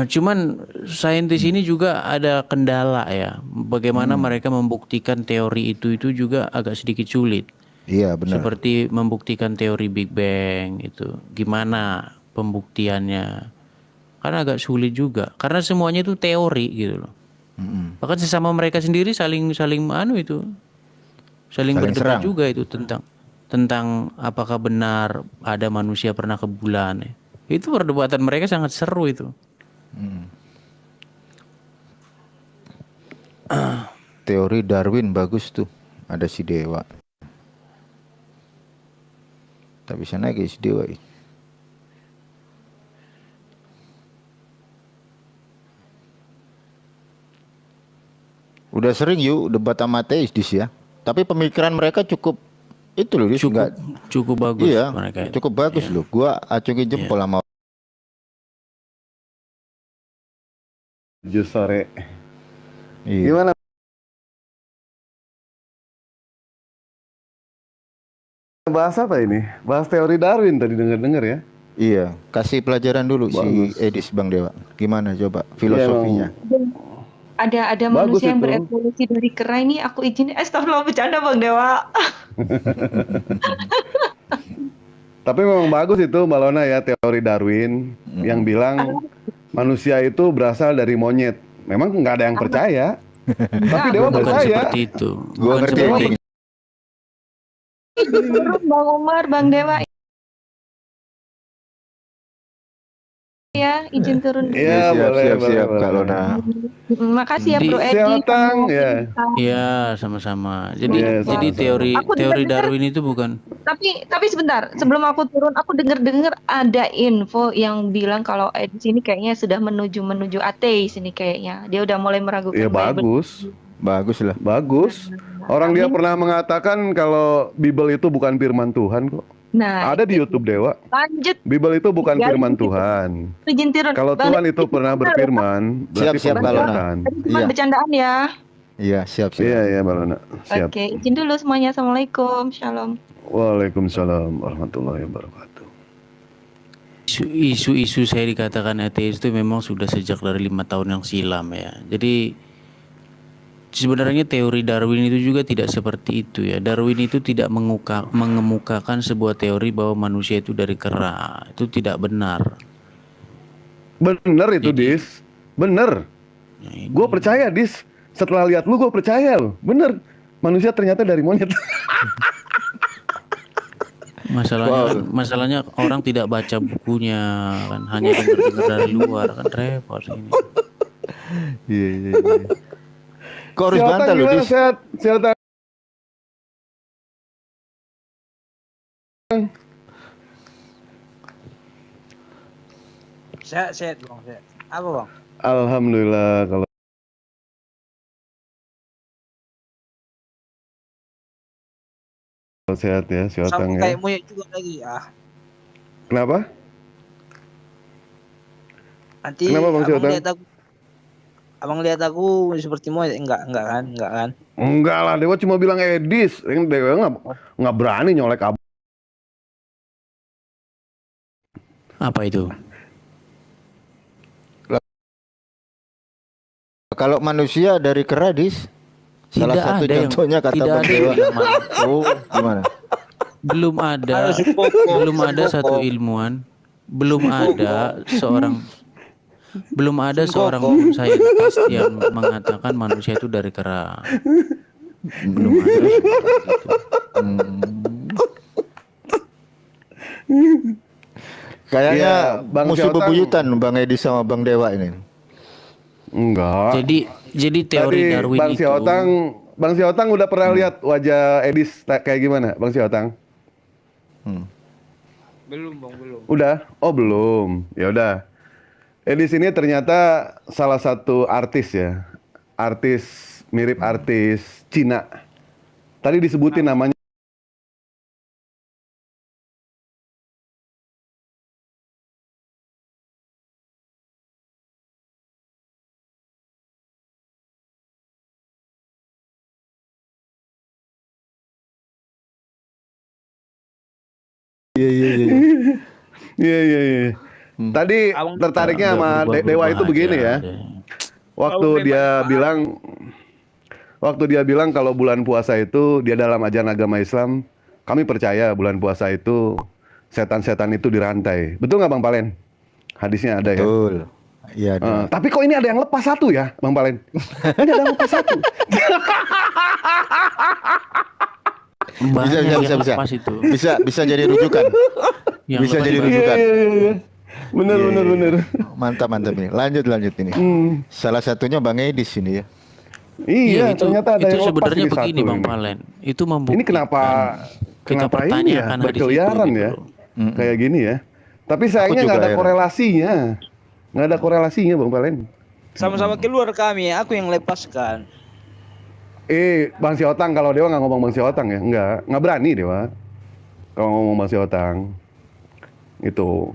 Speaker 1: Cuman saintis ini juga ada kendala ya. Bagaimana mereka membuktikan teori itu juga agak sedikit sulit.
Speaker 3: Iya benar.
Speaker 1: Seperti membuktikan teori Big Bang itu. Gimana pembuktiannya? Kan agak sulit juga. Karena semuanya itu teori gitu loh. Bahkan sesama mereka sendiri saling saling berdebat
Speaker 3: serang.
Speaker 1: juga itu tentang apakah benar ada manusia pernah ke bulan ya. Itu perdebatan mereka sangat seru itu.
Speaker 3: Teori Darwin bagus tuh. Ada si dewa. Tak bisa naik si dewa. Udah sering yuk debat sama ateis, Dis ya. Tapi pemikiran mereka cukup itu loh, Dis.
Speaker 1: Cukup bagus
Speaker 3: Iya,
Speaker 1: mereka itu.
Speaker 3: cukup bagus loh. Gua acungin jempol sama
Speaker 4: Jus sore.
Speaker 3: Iya.
Speaker 4: Gimana? Bahas apa ini? Bahas teori Darwin tadi dengar-dengar ya.
Speaker 3: Iya, kasih pelajaran dulu
Speaker 4: Bagus.
Speaker 3: si Edis Bang Dewa. Gimana coba
Speaker 4: Iya,
Speaker 3: filosofinya?
Speaker 2: Ada
Speaker 4: Bagus
Speaker 2: manusia yang
Speaker 4: itu.
Speaker 2: berevolusi dari kera ini aku izin. Astagfirullah, bercanda Bang Dewa.
Speaker 4: Tapi memang bagus itu Mbak Lona ya, teori Darwin yang bilang manusia itu berasal dari monyet. Memang nggak ada yang percaya, tapi Dewa
Speaker 2: Enggak,
Speaker 1: Bukan
Speaker 4: percaya.
Speaker 1: seperti itu.
Speaker 3: Gua
Speaker 1: Bukan
Speaker 3: ngerti
Speaker 1: seperti
Speaker 3: ini.
Speaker 2: turun Bang Umar, Bang Dewa. Ya, izin turun.
Speaker 4: Iya,
Speaker 3: siap,
Speaker 4: boleh,
Speaker 3: siap,
Speaker 4: boleh,
Speaker 3: siap,
Speaker 4: boleh.
Speaker 3: Kak Lona.
Speaker 2: Makasih ya
Speaker 1: Di-
Speaker 2: Bro
Speaker 4: Si
Speaker 2: Edi.
Speaker 4: Otang, ya.
Speaker 1: Iya, sama-sama. Jadi
Speaker 4: Iya,
Speaker 1: jadi
Speaker 4: sama-sama.
Speaker 1: teori
Speaker 2: Aku
Speaker 1: teori
Speaker 2: dengar-dengar,
Speaker 1: Darwin itu bukan
Speaker 2: tapi sebentar, sebelum aku turun, aku dengar-dengar ada info yang bilang kalau di sini kayaknya sudah menuju ateis ini kayaknya. Dia udah mulai meragukan
Speaker 4: Ya
Speaker 2: Bible.
Speaker 4: bagus,
Speaker 3: Bagus lah.
Speaker 4: bagus. Orang dia pernah mengatakan kalau Bible itu bukan firman Tuhan kok.
Speaker 2: Nah,
Speaker 4: Ada di YouTube Dewa.
Speaker 2: lanjut.
Speaker 4: Bible itu bukan
Speaker 2: Ya,
Speaker 4: firman
Speaker 2: gitu.
Speaker 4: Tuhan.
Speaker 2: Izin turun.
Speaker 4: Kalau
Speaker 2: Bang
Speaker 4: Tuhan
Speaker 2: Dewa,
Speaker 4: itu pernah berfirman, berarti
Speaker 3: Siap,
Speaker 4: pernah
Speaker 3: Kak Lona.
Speaker 4: bukan.
Speaker 2: tadi cuma
Speaker 3: Iya.
Speaker 2: bercandaan ya.
Speaker 3: Iya, siap, siap.
Speaker 4: Iya, iya, Mbak Lona. Siap.
Speaker 2: Oke, izin dulu semuanya. Assalamualaikum. Shalom.
Speaker 4: Waalaikumsalam warahmatullahi wabarakatuh.
Speaker 1: isu-isu saya dikatakan ateis itu memang sudah sejak dari 5 tahun yang silam ya. Jadi sebenarnya teori Darwin itu juga tidak seperti itu ya. Darwin itu tidak mengemukakan sebuah teori bahwa manusia itu dari kera. Itu tidak benar.
Speaker 4: Bener itu, Dis. Bener.
Speaker 1: Nah, ini-
Speaker 4: Gue percaya, Dis. Setelah lihat lu, gue percaya loh. Bener. Manusia ternyata dari monyet.
Speaker 1: Masalahnya orang tidak baca bukunya kan, hanya dengar dari luar kan, repot ini.
Speaker 3: Iya, iya, iya. Kok harus
Speaker 4: Si Otang
Speaker 3: bantah lu,
Speaker 4: gimana?
Speaker 3: Dis?
Speaker 4: Sehat? Si Otang.
Speaker 6: Sehat bang, sehat. Apa bang?
Speaker 4: Alhamdulillah kalau sehat ya si
Speaker 6: Sama
Speaker 4: Otang ya.
Speaker 6: kayak monyet juga lagi ah.
Speaker 4: Kenapa?
Speaker 6: Nanti
Speaker 4: Kenapa, Bang
Speaker 6: abang
Speaker 4: Siotang?
Speaker 6: lihat aku, abang lihat aku seperti monyet, enggak kan?
Speaker 4: Enggak lah, Dewa cuma bilang Edis. Dewa nggak berani nyolek abang.
Speaker 1: Apa itu?
Speaker 3: Kalau manusia dari kera, Dis? Salah
Speaker 1: Tidak
Speaker 3: satu
Speaker 1: ada yang-
Speaker 3: contohnya kata
Speaker 1: tidak
Speaker 3: Bang
Speaker 1: ada
Speaker 3: Dewa.
Speaker 1: yang bilang.
Speaker 3: Oh, gimana?
Speaker 1: Belum ada satu ilmuwan, belum ada seorang pun saintis yang mengatakan manusia itu dari kera. Belum ada seperti itu.
Speaker 3: Kayaknya
Speaker 4: Iya, Bang
Speaker 3: musuh
Speaker 4: Siotang.
Speaker 3: bebuyutan Bang Edi sama Bang Dewa ini.
Speaker 4: Enggak.
Speaker 1: Jadi teori
Speaker 4: Tadi
Speaker 1: Darwin
Speaker 4: Bang
Speaker 1: itu
Speaker 4: Bang Siotang udah pernah lihat wajah Edis kayak gimana, Bang Siotang?
Speaker 6: Belum bang, belum.
Speaker 4: Udah? Oh belum. Ya udah. Edis ini ternyata salah satu artis ya, mirip artis Cina. Tadi disebutin namanya.
Speaker 3: Iya, iya, iya.
Speaker 4: Iya iya iya. Tadi
Speaker 6: Abang-
Speaker 4: tertariknya
Speaker 1: Nggak
Speaker 4: sama
Speaker 1: berubah-berubah
Speaker 4: Dewa itu begini
Speaker 1: aja
Speaker 4: ya.
Speaker 1: deh.
Speaker 4: Waktu dia bilang kalau bulan puasa itu dia dalam ajaran agama Islam, kami percaya bulan puasa itu setan-setan itu dirantai. Betul nggak Bang Palen? Hadisnya ada ya.
Speaker 3: Betul. Iya, ada.
Speaker 4: Tapi kok ini ada yang lepas satu ya, Bang Palen? Ini ada yang lepas satu.
Speaker 1: Banyak
Speaker 3: bisa,
Speaker 1: yang
Speaker 3: bisa.
Speaker 1: lepas itu.
Speaker 3: Bisa jadi rujukan.
Speaker 1: Yang
Speaker 3: Bisa
Speaker 1: lepas
Speaker 3: jadi
Speaker 1: banyak.
Speaker 3: rujukan.
Speaker 4: Iya. Bener
Speaker 3: Iya,
Speaker 4: bener
Speaker 3: iya.
Speaker 4: bener.
Speaker 3: Mantap ini. Lanjut ini. Salah satunya Bang Edis ini ya.
Speaker 4: Iya, ternyata ada
Speaker 1: itu
Speaker 4: yang lepas
Speaker 1: sebenarnya
Speaker 4: ini
Speaker 1: begini
Speaker 4: satu
Speaker 1: Bang
Speaker 4: ini.
Speaker 1: Palen. Itu membuktikan
Speaker 4: Ini kenapa
Speaker 1: kita
Speaker 4: ini ya
Speaker 1: pertanyakan hadis itu
Speaker 4: berkeliaran
Speaker 1: gitu
Speaker 4: ya
Speaker 1: loh.
Speaker 4: kayak gini ya. Tapi sayangnya
Speaker 3: juga
Speaker 4: nggak ada
Speaker 3: heran.
Speaker 4: korelasinya, nggak ada korelasinya Bang Palen.
Speaker 6: Sama-sama keluar kami, aku yang lepaskan.
Speaker 4: Bang Siotang kalau Dewa nggak ngomong Bang Siotang ya, nggak berani Dewa. Kalau ngomong Bang Siotang itu.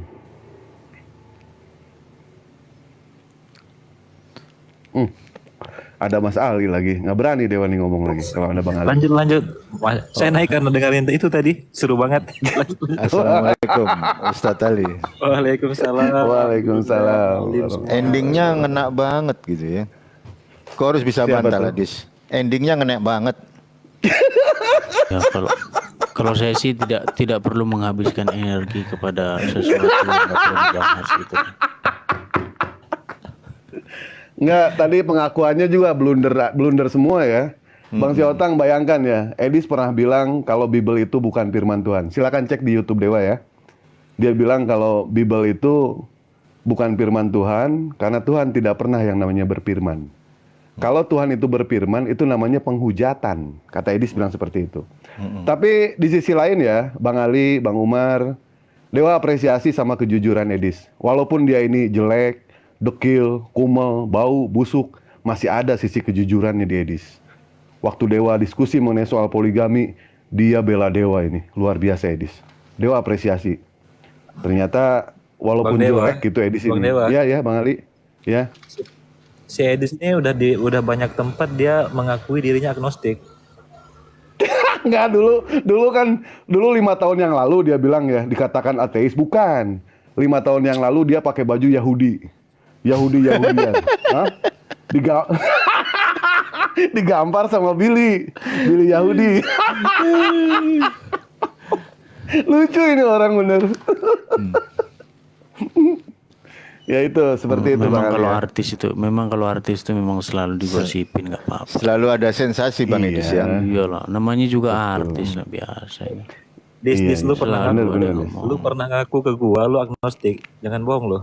Speaker 4: Ada Mas Ali lagi, nggak berani Dewa nih ngomong lagi kalau ada Bang Ali.
Speaker 5: Lanjut. Saya naik karena dengerin itu tadi, seru banget.
Speaker 3: Assalamualaikum Ustadz Ali.
Speaker 5: Waalaikumsalam.
Speaker 4: Waalaikumsalam.
Speaker 3: Endingnya ngena banget gitu ya. Kau harus bisa
Speaker 4: Siapa
Speaker 3: bantah
Speaker 4: tuh?
Speaker 3: lah, Dis. Endingnya ngena banget.
Speaker 1: Ya, kalau saya sih tidak perlu menghabiskan energi kepada sesuatu yang nggak perlu dibahas gitu.
Speaker 4: Nggak, tadi pengakuannya juga blunder semua ya. Bang Siotang bayangkan ya, Edis pernah bilang kalau Bible itu bukan firman Tuhan. Silakan cek di YouTube Dewa ya. Dia bilang kalau Bible itu bukan firman Tuhan karena Tuhan tidak pernah yang namanya berfirman. Kalau Tuhan itu berfirman itu namanya penghujatan. Kata Edis bilang seperti itu. Tapi di sisi lain ya, Bang Ali, Bang Umar, Dewa apresiasi sama kejujuran Edis. Walaupun dia ini jelek, dekil, kumel, bau, busuk, masih ada sisi kejujurannya di Edis. Waktu Dewa diskusi mengenai soal poligami, dia bela Dewa ini. Luar biasa Edis. Dewa apresiasi. Ternyata walaupun
Speaker 5: Bang Dewa,
Speaker 4: jelek gitu Edis
Speaker 5: Bang
Speaker 4: ini.
Speaker 5: Dewa.
Speaker 4: Ya, Bang Ali. Ya.
Speaker 5: Si Edis ini udah banyak tempat dia mengakui dirinya agnostik.
Speaker 4: Enggak, dulu 5 tahun yang lalu dia bilang ya dikatakan ateis, bukan. 5 tahun yang lalu dia pakai baju Yahudian. Hah? Digampar sama Billy Yahudi. Lucu ini orang bener. Ya itu seperti itu
Speaker 1: Memang
Speaker 4: Bang
Speaker 1: kalau
Speaker 4: Ali.
Speaker 1: artis itu memang selalu digosipin, nggak apa-apa.
Speaker 3: Selalu ada sensasi Bang Edis ya.
Speaker 1: Iyalah, namanya juga artis lah biasa. Ya.
Speaker 5: Dis, lu pernah
Speaker 1: selalu
Speaker 5: ngaku,
Speaker 1: ada
Speaker 5: Dis.
Speaker 1: ngomong.
Speaker 5: Lu pernah ngaku ke gua lu agnostik. Jangan bohong lu.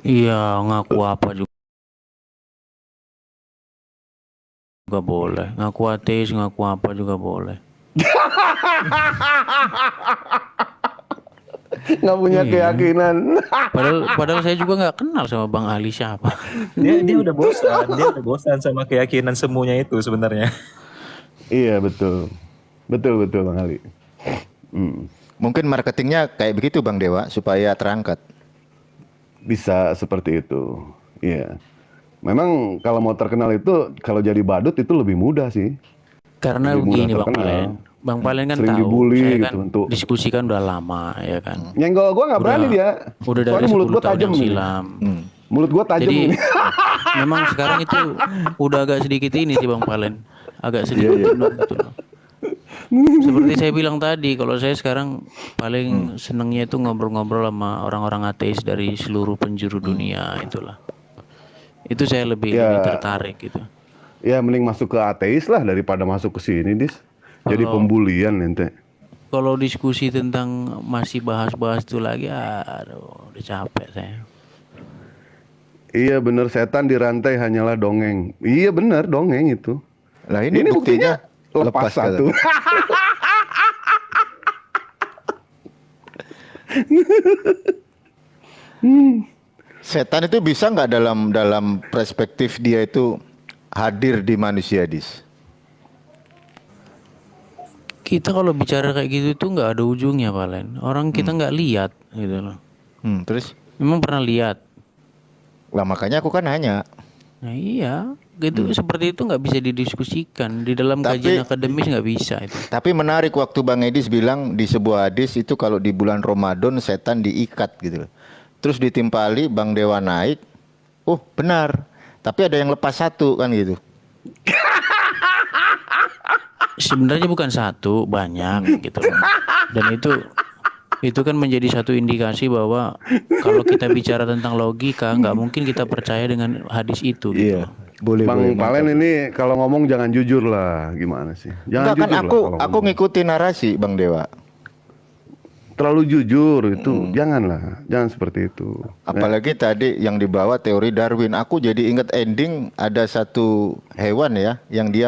Speaker 1: Iya, ngaku apa juga boleh. Ngaku ateis, ngaku apa juga boleh.
Speaker 4: Nggak punya keyakinan.
Speaker 1: Padahal saya juga nggak kenal sama Bang Ali siapa.
Speaker 5: Dia udah bosan sama keyakinan semuanya itu sebenarnya.
Speaker 4: Iya betul Bang Ali.
Speaker 3: Mungkin marketingnya kayak begitu Bang Dewa supaya terangkat.
Speaker 4: Bisa seperti itu. Iya. Memang kalau mau terkenal itu kalau jadi badut itu lebih mudah sih.
Speaker 1: Karena
Speaker 4: Lebih mudah
Speaker 1: begini Bang
Speaker 4: terkenal.
Speaker 1: Palen. Bang Palen kan
Speaker 4: Sering
Speaker 1: tahu,
Speaker 4: dibully
Speaker 1: saya
Speaker 4: gitu
Speaker 1: kan
Speaker 4: untuk-
Speaker 1: diskusikan udah lama ya kan.
Speaker 4: Nyenggol gua nggak berani dia.
Speaker 1: Udah dari
Speaker 4: Soalnya mulut
Speaker 1: 10
Speaker 4: gua
Speaker 1: tahun
Speaker 4: tajam
Speaker 1: yang
Speaker 4: nih.
Speaker 1: silam.
Speaker 4: Mulut gua tajam
Speaker 1: Jadi
Speaker 4: nih.
Speaker 1: memang sekarang itu udah agak sedikit ini sih Bang Palen. Agak sedikit jenuh gitu loh. Seperti saya bilang tadi, kalau saya sekarang paling senengnya itu ngobrol-ngobrol sama orang-orang ateis dari seluruh penjuru dunia itulah. Itu saya lebih tertarik gitu.
Speaker 4: Ya mending masuk ke ateis lah daripada masuk ke sini, Dis. Jadi pembulian ente.
Speaker 1: Kalau diskusi tentang masih bahas-bahas itu lagi, aduh, udah capek saya.
Speaker 4: Iya bener, setan dirantai hanyalah dongeng. Iya bener, dongeng itu.
Speaker 3: Lah ini buktinya
Speaker 4: lepas satu.
Speaker 3: Setan itu bisa nggak dalam perspektif dia itu hadir di manusia, Dis?
Speaker 1: Kita kalau bicara kayak gitu tuh nggak ada ujungnya, Palen. Orang kita nggak lihat gitu loh.
Speaker 3: Terus?
Speaker 1: Memang pernah lihat.
Speaker 3: Lah makanya aku kan nanya.
Speaker 1: Nah iya, gitu seperti itu nggak bisa didiskusikan di dalam kajian akademis, nggak bisa itu.
Speaker 3: Tapi menarik waktu Bang Edis bilang di sebuah hadis itu kalau di bulan Ramadan setan diikat gitu loh. Terus ditimpali Bang Dewa naik. Oh benar. Tapi ada yang lepas satu kan gitu.
Speaker 1: Sebenarnya bukan satu, banyak gitu loh. Dan itu kan menjadi satu indikasi bahwa kalau kita bicara tentang logika, nggak mungkin kita percaya dengan hadis itu gitu.
Speaker 3: Iya. Boleh
Speaker 4: Bang
Speaker 3: boleh.
Speaker 4: Palen ini kalau ngomong jangan jujur lah, gimana sih? Jangan
Speaker 3: Enggak kan
Speaker 4: jujur lah kalau
Speaker 3: aku
Speaker 4: ngomong.
Speaker 3: ngikutin narasi Bang Dewa.
Speaker 4: Terlalu jujur itu, janganlah, jangan seperti itu.
Speaker 3: Apalagi tadi yang dibawa teori Darwin. Aku jadi ingat ending ada satu hewan ya yang dia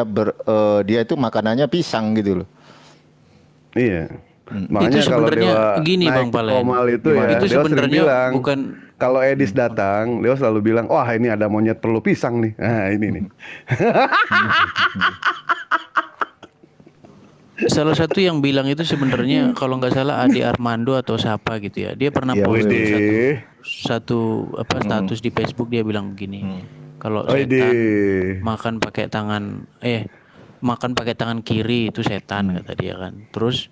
Speaker 3: itu makanannya pisang gitu loh.
Speaker 4: Iya.
Speaker 1: Itu
Speaker 4: Makanya kalau
Speaker 1: sebenarnya
Speaker 4: Dewa
Speaker 1: gini,
Speaker 4: naik
Speaker 1: Bang Palen.
Speaker 4: komal itu
Speaker 1: Gimana?
Speaker 4: ya,
Speaker 1: Itu
Speaker 4: Dewa sering
Speaker 1: sebenarnya
Speaker 4: bilang,
Speaker 1: bukan-
Speaker 4: kalau Edis datang, Dewa selalu bilang, wah ini ada monyet perlu pisang nih. Nah ini nih.
Speaker 1: Salah satu yang bilang itu sebenarnya kalau nggak salah Ade Armando atau siapa gitu ya. Dia pernah
Speaker 3: Ya,
Speaker 1: posting
Speaker 4: Widih.
Speaker 1: satu apa status di Facebook, dia bilang begini. Kalau
Speaker 4: Widih.
Speaker 1: setan makan pakai tangan kiri itu setan kata dia kan. Terus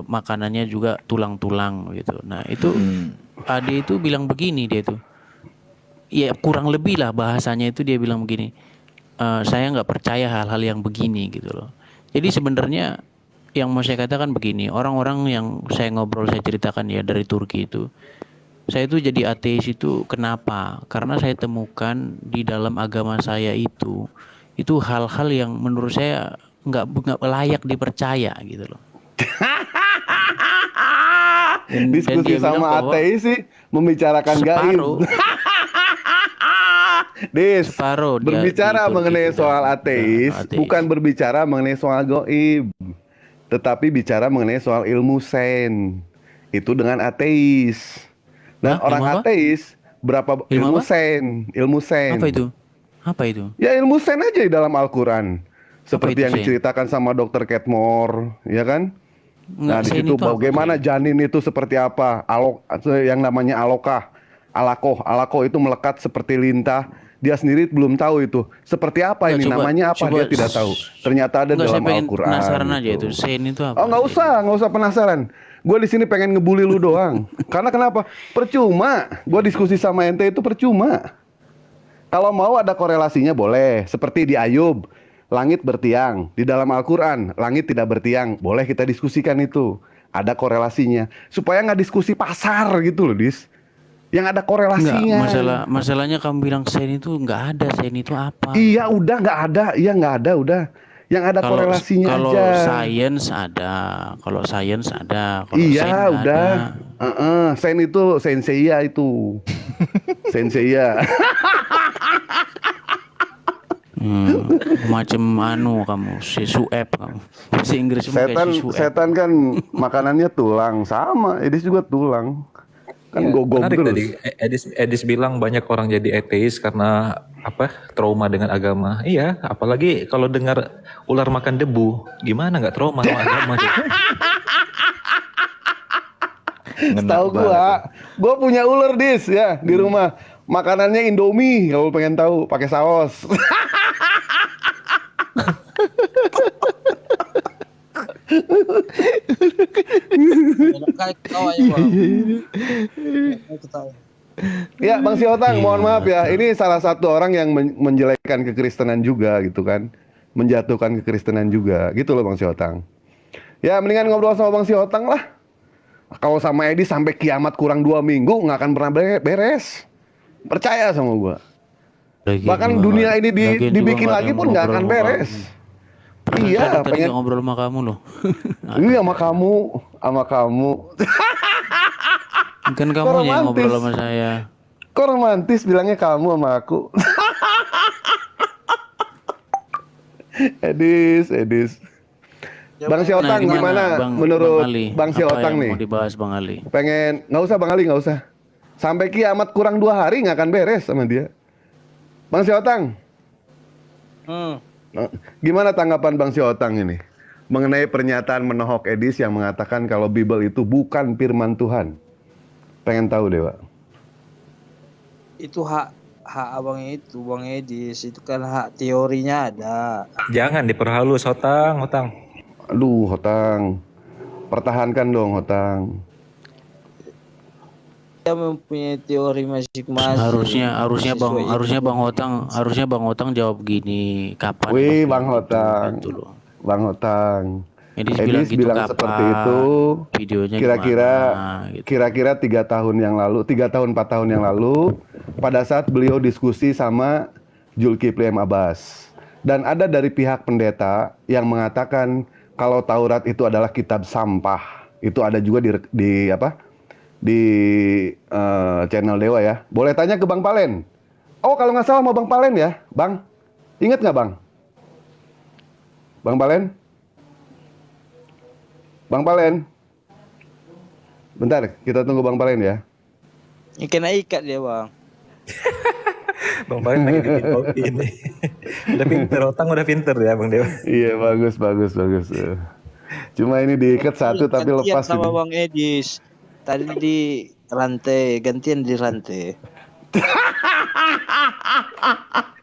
Speaker 1: makanannya juga tulang-tulang gitu. Nah, itu Ade itu bilang begini dia tuh. Ya kurang lebih lah bahasanya itu dia bilang begini. Saya nggak percaya hal-hal yang begini gitu loh. Jadi sebenarnya yang mau saya katakan begini, orang-orang yang saya ngobrol, saya ceritakan ya dari Turki itu, saya itu jadi ateis itu kenapa? Karena saya temukan di dalam agama saya itu hal-hal yang menurut saya nggak layak dipercaya gitu loh. Dan
Speaker 4: Diskusi
Speaker 1: dia bilang
Speaker 4: sama
Speaker 1: bahwa
Speaker 4: ateis sih membicarakan
Speaker 1: separuh
Speaker 4: gaib. Dis,
Speaker 1: separuh dia
Speaker 4: berbicara
Speaker 1: di Turki
Speaker 4: mengenai
Speaker 1: itu
Speaker 4: soal
Speaker 1: dan
Speaker 4: ateis,
Speaker 1: ateis.
Speaker 4: bukan berbicara mengenai soal goib, tetapi bicara mengenai soal ilmu sen. Itu dengan ateis. Dan
Speaker 1: Hah?
Speaker 4: orang
Speaker 1: Ilmu apa?
Speaker 4: ateis berapa
Speaker 1: Ilmu
Speaker 4: ilmu
Speaker 1: apa?
Speaker 4: sen, ilmu sen.
Speaker 1: Apa itu? Apa itu?
Speaker 4: Ya ilmu sen aja di dalam Al-Quran. Seperti
Speaker 1: itu
Speaker 4: yang
Speaker 1: sen?
Speaker 4: diceritakan sama Dr. Catmore, ya kan? Nah,
Speaker 1: Enggak,
Speaker 4: di
Speaker 1: sen
Speaker 4: situ
Speaker 1: itu apa
Speaker 4: bagaimana
Speaker 1: sen?
Speaker 4: janin itu seperti apa? Yang namanya alakoh itu melekat seperti lintah. Dia sendiri belum tahu itu seperti apa
Speaker 1: Enggak,
Speaker 4: ini, namanya apa dia tidak tahu. Ternyata ada
Speaker 1: Enggak, saya
Speaker 4: dalam
Speaker 1: pengen
Speaker 4: Al-Quran
Speaker 1: penasaran aja
Speaker 4: gitu.
Speaker 1: itu. Sen itu apa?
Speaker 4: Oh nggak
Speaker 1: Sen.
Speaker 4: usah penasaran. Gue di sini pengen ngebully lu doang. Karena kenapa? Percuma. Gue diskusi sama ente itu percuma. Kalau mau ada korelasinya boleh. Seperti di Ayub, langit bertiang. Di dalam Al-Quran, langit tidak bertiang. Boleh kita diskusikan itu. Ada korelasinya. Supaya nggak diskusi pasar gitu loh, Dis. Yang ada
Speaker 1: Enggak,
Speaker 4: korelasinya.
Speaker 1: masalahnya kamu bilang sen itu enggak ada. Sen itu apa?
Speaker 4: Iya udah nggak ada. Iya nggak ada udah. Yang ada
Speaker 1: Kalau
Speaker 4: korelasinya
Speaker 1: kalau
Speaker 4: aja.
Speaker 1: science ada, kalau science ada, kalau sen
Speaker 4: Iya
Speaker 1: nggak
Speaker 4: udah.
Speaker 1: ada.
Speaker 4: Sen itu senseiya itu. Senseiya.
Speaker 1: Macam kamu, si suep kamu. Bahasa Inggris kayak si suep.
Speaker 4: Setan kan makanannya tulang sama. Edis juga tulang. Kan gogok
Speaker 5: Menarik
Speaker 4: terus.
Speaker 5: tadi Edis bilang banyak orang jadi ateis karena trauma dengan agama. Iya, apalagi kalau dengar ular makan debu, gimana nggak trauma sama agama tuh?
Speaker 4: Tahu gua punya ular Dis ya di rumah. Makanannya Indomie kalau pengen tahu, pakai saus.
Speaker 6: Kayak ketawa ya bang. Kayak ketawa.
Speaker 4: Ya Bang Siotang, mohon maaf ya. Ini salah satu orang yang menjelekkan kekristenan juga gitu kan. Menjatuhkan kekristenan juga. Gitu loh Bang Siotang. Ya mendingan ngobrol sama Bang Siotang lah. Kalau sama Edi sampai kiamat kurang 2 minggu nggak akan pernah beres. Percaya sama gua. Bahkan dunia ini dibikin lagi pun nggak akan beres. Iya,
Speaker 1: tadi
Speaker 4: pengen
Speaker 1: nggak ngobrol sama kamu loh.
Speaker 4: ini sama kamu.
Speaker 1: Kan kamu yang ngobrol sama saya.
Speaker 4: Kok romantis bilangnya kamu sama aku. Edis. Bang Siotang gimana menurut Bang Siotang nih?
Speaker 1: Mau dibahas Bang Ali.
Speaker 4: Pengen, nggak usah Bang Ali, nggak usah. Sampai kiamat kurang 2 hari nggak akan beres sama dia. Bang Siotang, gimana tanggapan Bang Siotang ini mengenai pernyataan menohok Edis yang mengatakan kalau Bible itu bukan firman Tuhan? Pengen tahu deh, Pak.
Speaker 6: Itu hak abangnya itu, Bang Edis. Itu kan hak teorinya ada.
Speaker 5: Jangan diperhalus, Hotang.
Speaker 4: Aduh, Hotang. Pertahankan dong, Hotang.
Speaker 6: Dia mempunyai teori masing-masing.
Speaker 1: Harusnya Bang Hotang jawab gini, kapan?
Speaker 4: Wih,
Speaker 1: Edis
Speaker 4: Bang
Speaker 1: bilang
Speaker 4: Hotang.
Speaker 1: gitu loh.
Speaker 4: Bang Hotang.
Speaker 1: Edis
Speaker 4: Edis
Speaker 1: gitu
Speaker 4: bilang
Speaker 1: kapan?
Speaker 4: seperti itu.
Speaker 1: Videonya
Speaker 4: Kira-kira 3 tahun yang lalu, 3 tahun 4 tahun yang lalu, pada saat beliau diskusi sama Zulkifli M. Abbas. Dan ada dari pihak pendeta yang mengatakan kalau Taurat itu adalah kitab sampah. Itu ada juga di channel Dewa ya. Boleh tanya ke Bang Palen. Oh kalau nggak salah mau Bang Palen ya, Bang. Ingat nggak Bang? Bang Palen? Bang Palen? Bentar, kita tunggu Bang Palen ya.
Speaker 6: Ini kena ikat dia bang.
Speaker 5: Bang Palen lagi bikin kopi ini. Udah pinter, Otang udah pinter ya Bang Dewa.
Speaker 4: Iya, bagus. Cuma ini diikat satu tapi
Speaker 6: Gantian
Speaker 4: lepas
Speaker 6: sama
Speaker 4: ini.
Speaker 6: Bang Edis. Tadi di rantai, gantian di rantai.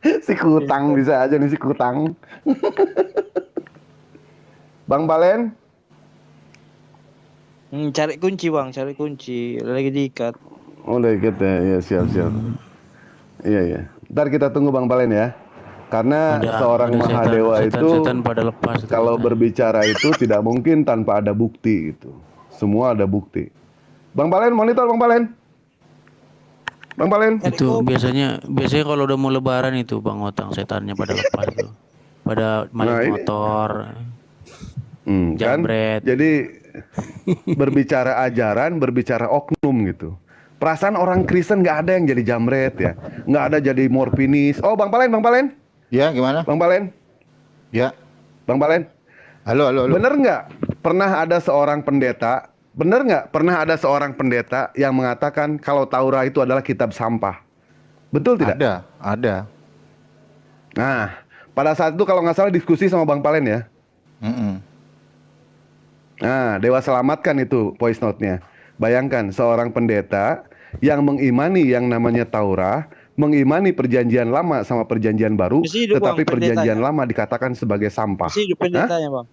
Speaker 4: Si Kutang bisa aja nih si Kutang. Bang Palen,
Speaker 6: Cari kunci Bang, cari kunci. Lagi diikat.
Speaker 4: oh udah ikat ya, ya siap. Iya. Ntar kita tunggu Bang Palen ya. Karena seorang Mahadewa itu
Speaker 1: setan pada lepas.
Speaker 4: kalau berbicara itu tidak mungkin tanpa ada bukti itu. Semua ada bukti. Bang Palen, monitor Bang Palen. Bang Palen.
Speaker 1: Itu biasanya kalau udah mau lebaran itu Bang Otang setannya pada lepas tuh. Pada maling motor.
Speaker 4: Kan?
Speaker 1: Jambret.
Speaker 4: Jadi berbicara ajaran, berbicara oknum gitu. Perasaan orang Kristen nggak ada yang jadi jamret ya, nggak ada jadi morfinis. Oh Bang Palen.
Speaker 3: Ya, gimana?
Speaker 4: Bang Palen.
Speaker 3: Ya.
Speaker 4: Bang Palen.
Speaker 3: Halo.
Speaker 4: Bener nggak pernah ada seorang pendeta? Bener nggak pernah ada seorang pendeta yang mengatakan kalau Taurat itu adalah kitab sampah? Betul tidak?
Speaker 3: Ada.
Speaker 4: Nah, pada saat itu kalau nggak salah diskusi sama Bang Palen ya. Nah, Dewa selamatkan itu voice note-nya. Bayangkan seorang pendeta yang mengimani yang namanya Taurat, mengimani perjanjian lama sama perjanjian baru,
Speaker 6: Masih hidup,
Speaker 4: tetapi
Speaker 6: Bang,
Speaker 4: perjanjian
Speaker 6: pendetanya.
Speaker 4: lama dikatakan sebagai sampah.
Speaker 6: Masih hidup pendetanya Bang.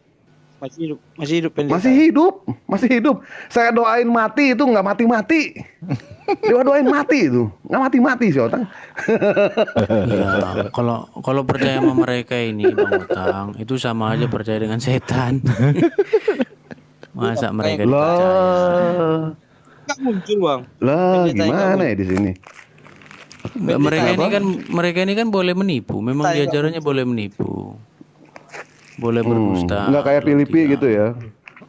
Speaker 6: Masih hidup pendeta.
Speaker 4: Masih hidup. Saya doain mati itu nggak mati-mati. Dewa doain mati itu nggak mati-mati sih Otang.
Speaker 1: Ya, kalau percaya sama mereka ini Bang Otang, itu sama aja percaya dengan setan. Masa mereka dipercaya?
Speaker 4: Lah,
Speaker 6: Nggak muncul Bang.
Speaker 4: gimana ya di sini?
Speaker 1: Nggak, mereka ini kan boleh menipu. Memang di ajarannya boleh menipu. Boleh berdusta.
Speaker 4: Nggak kayak Filipi gitu ya.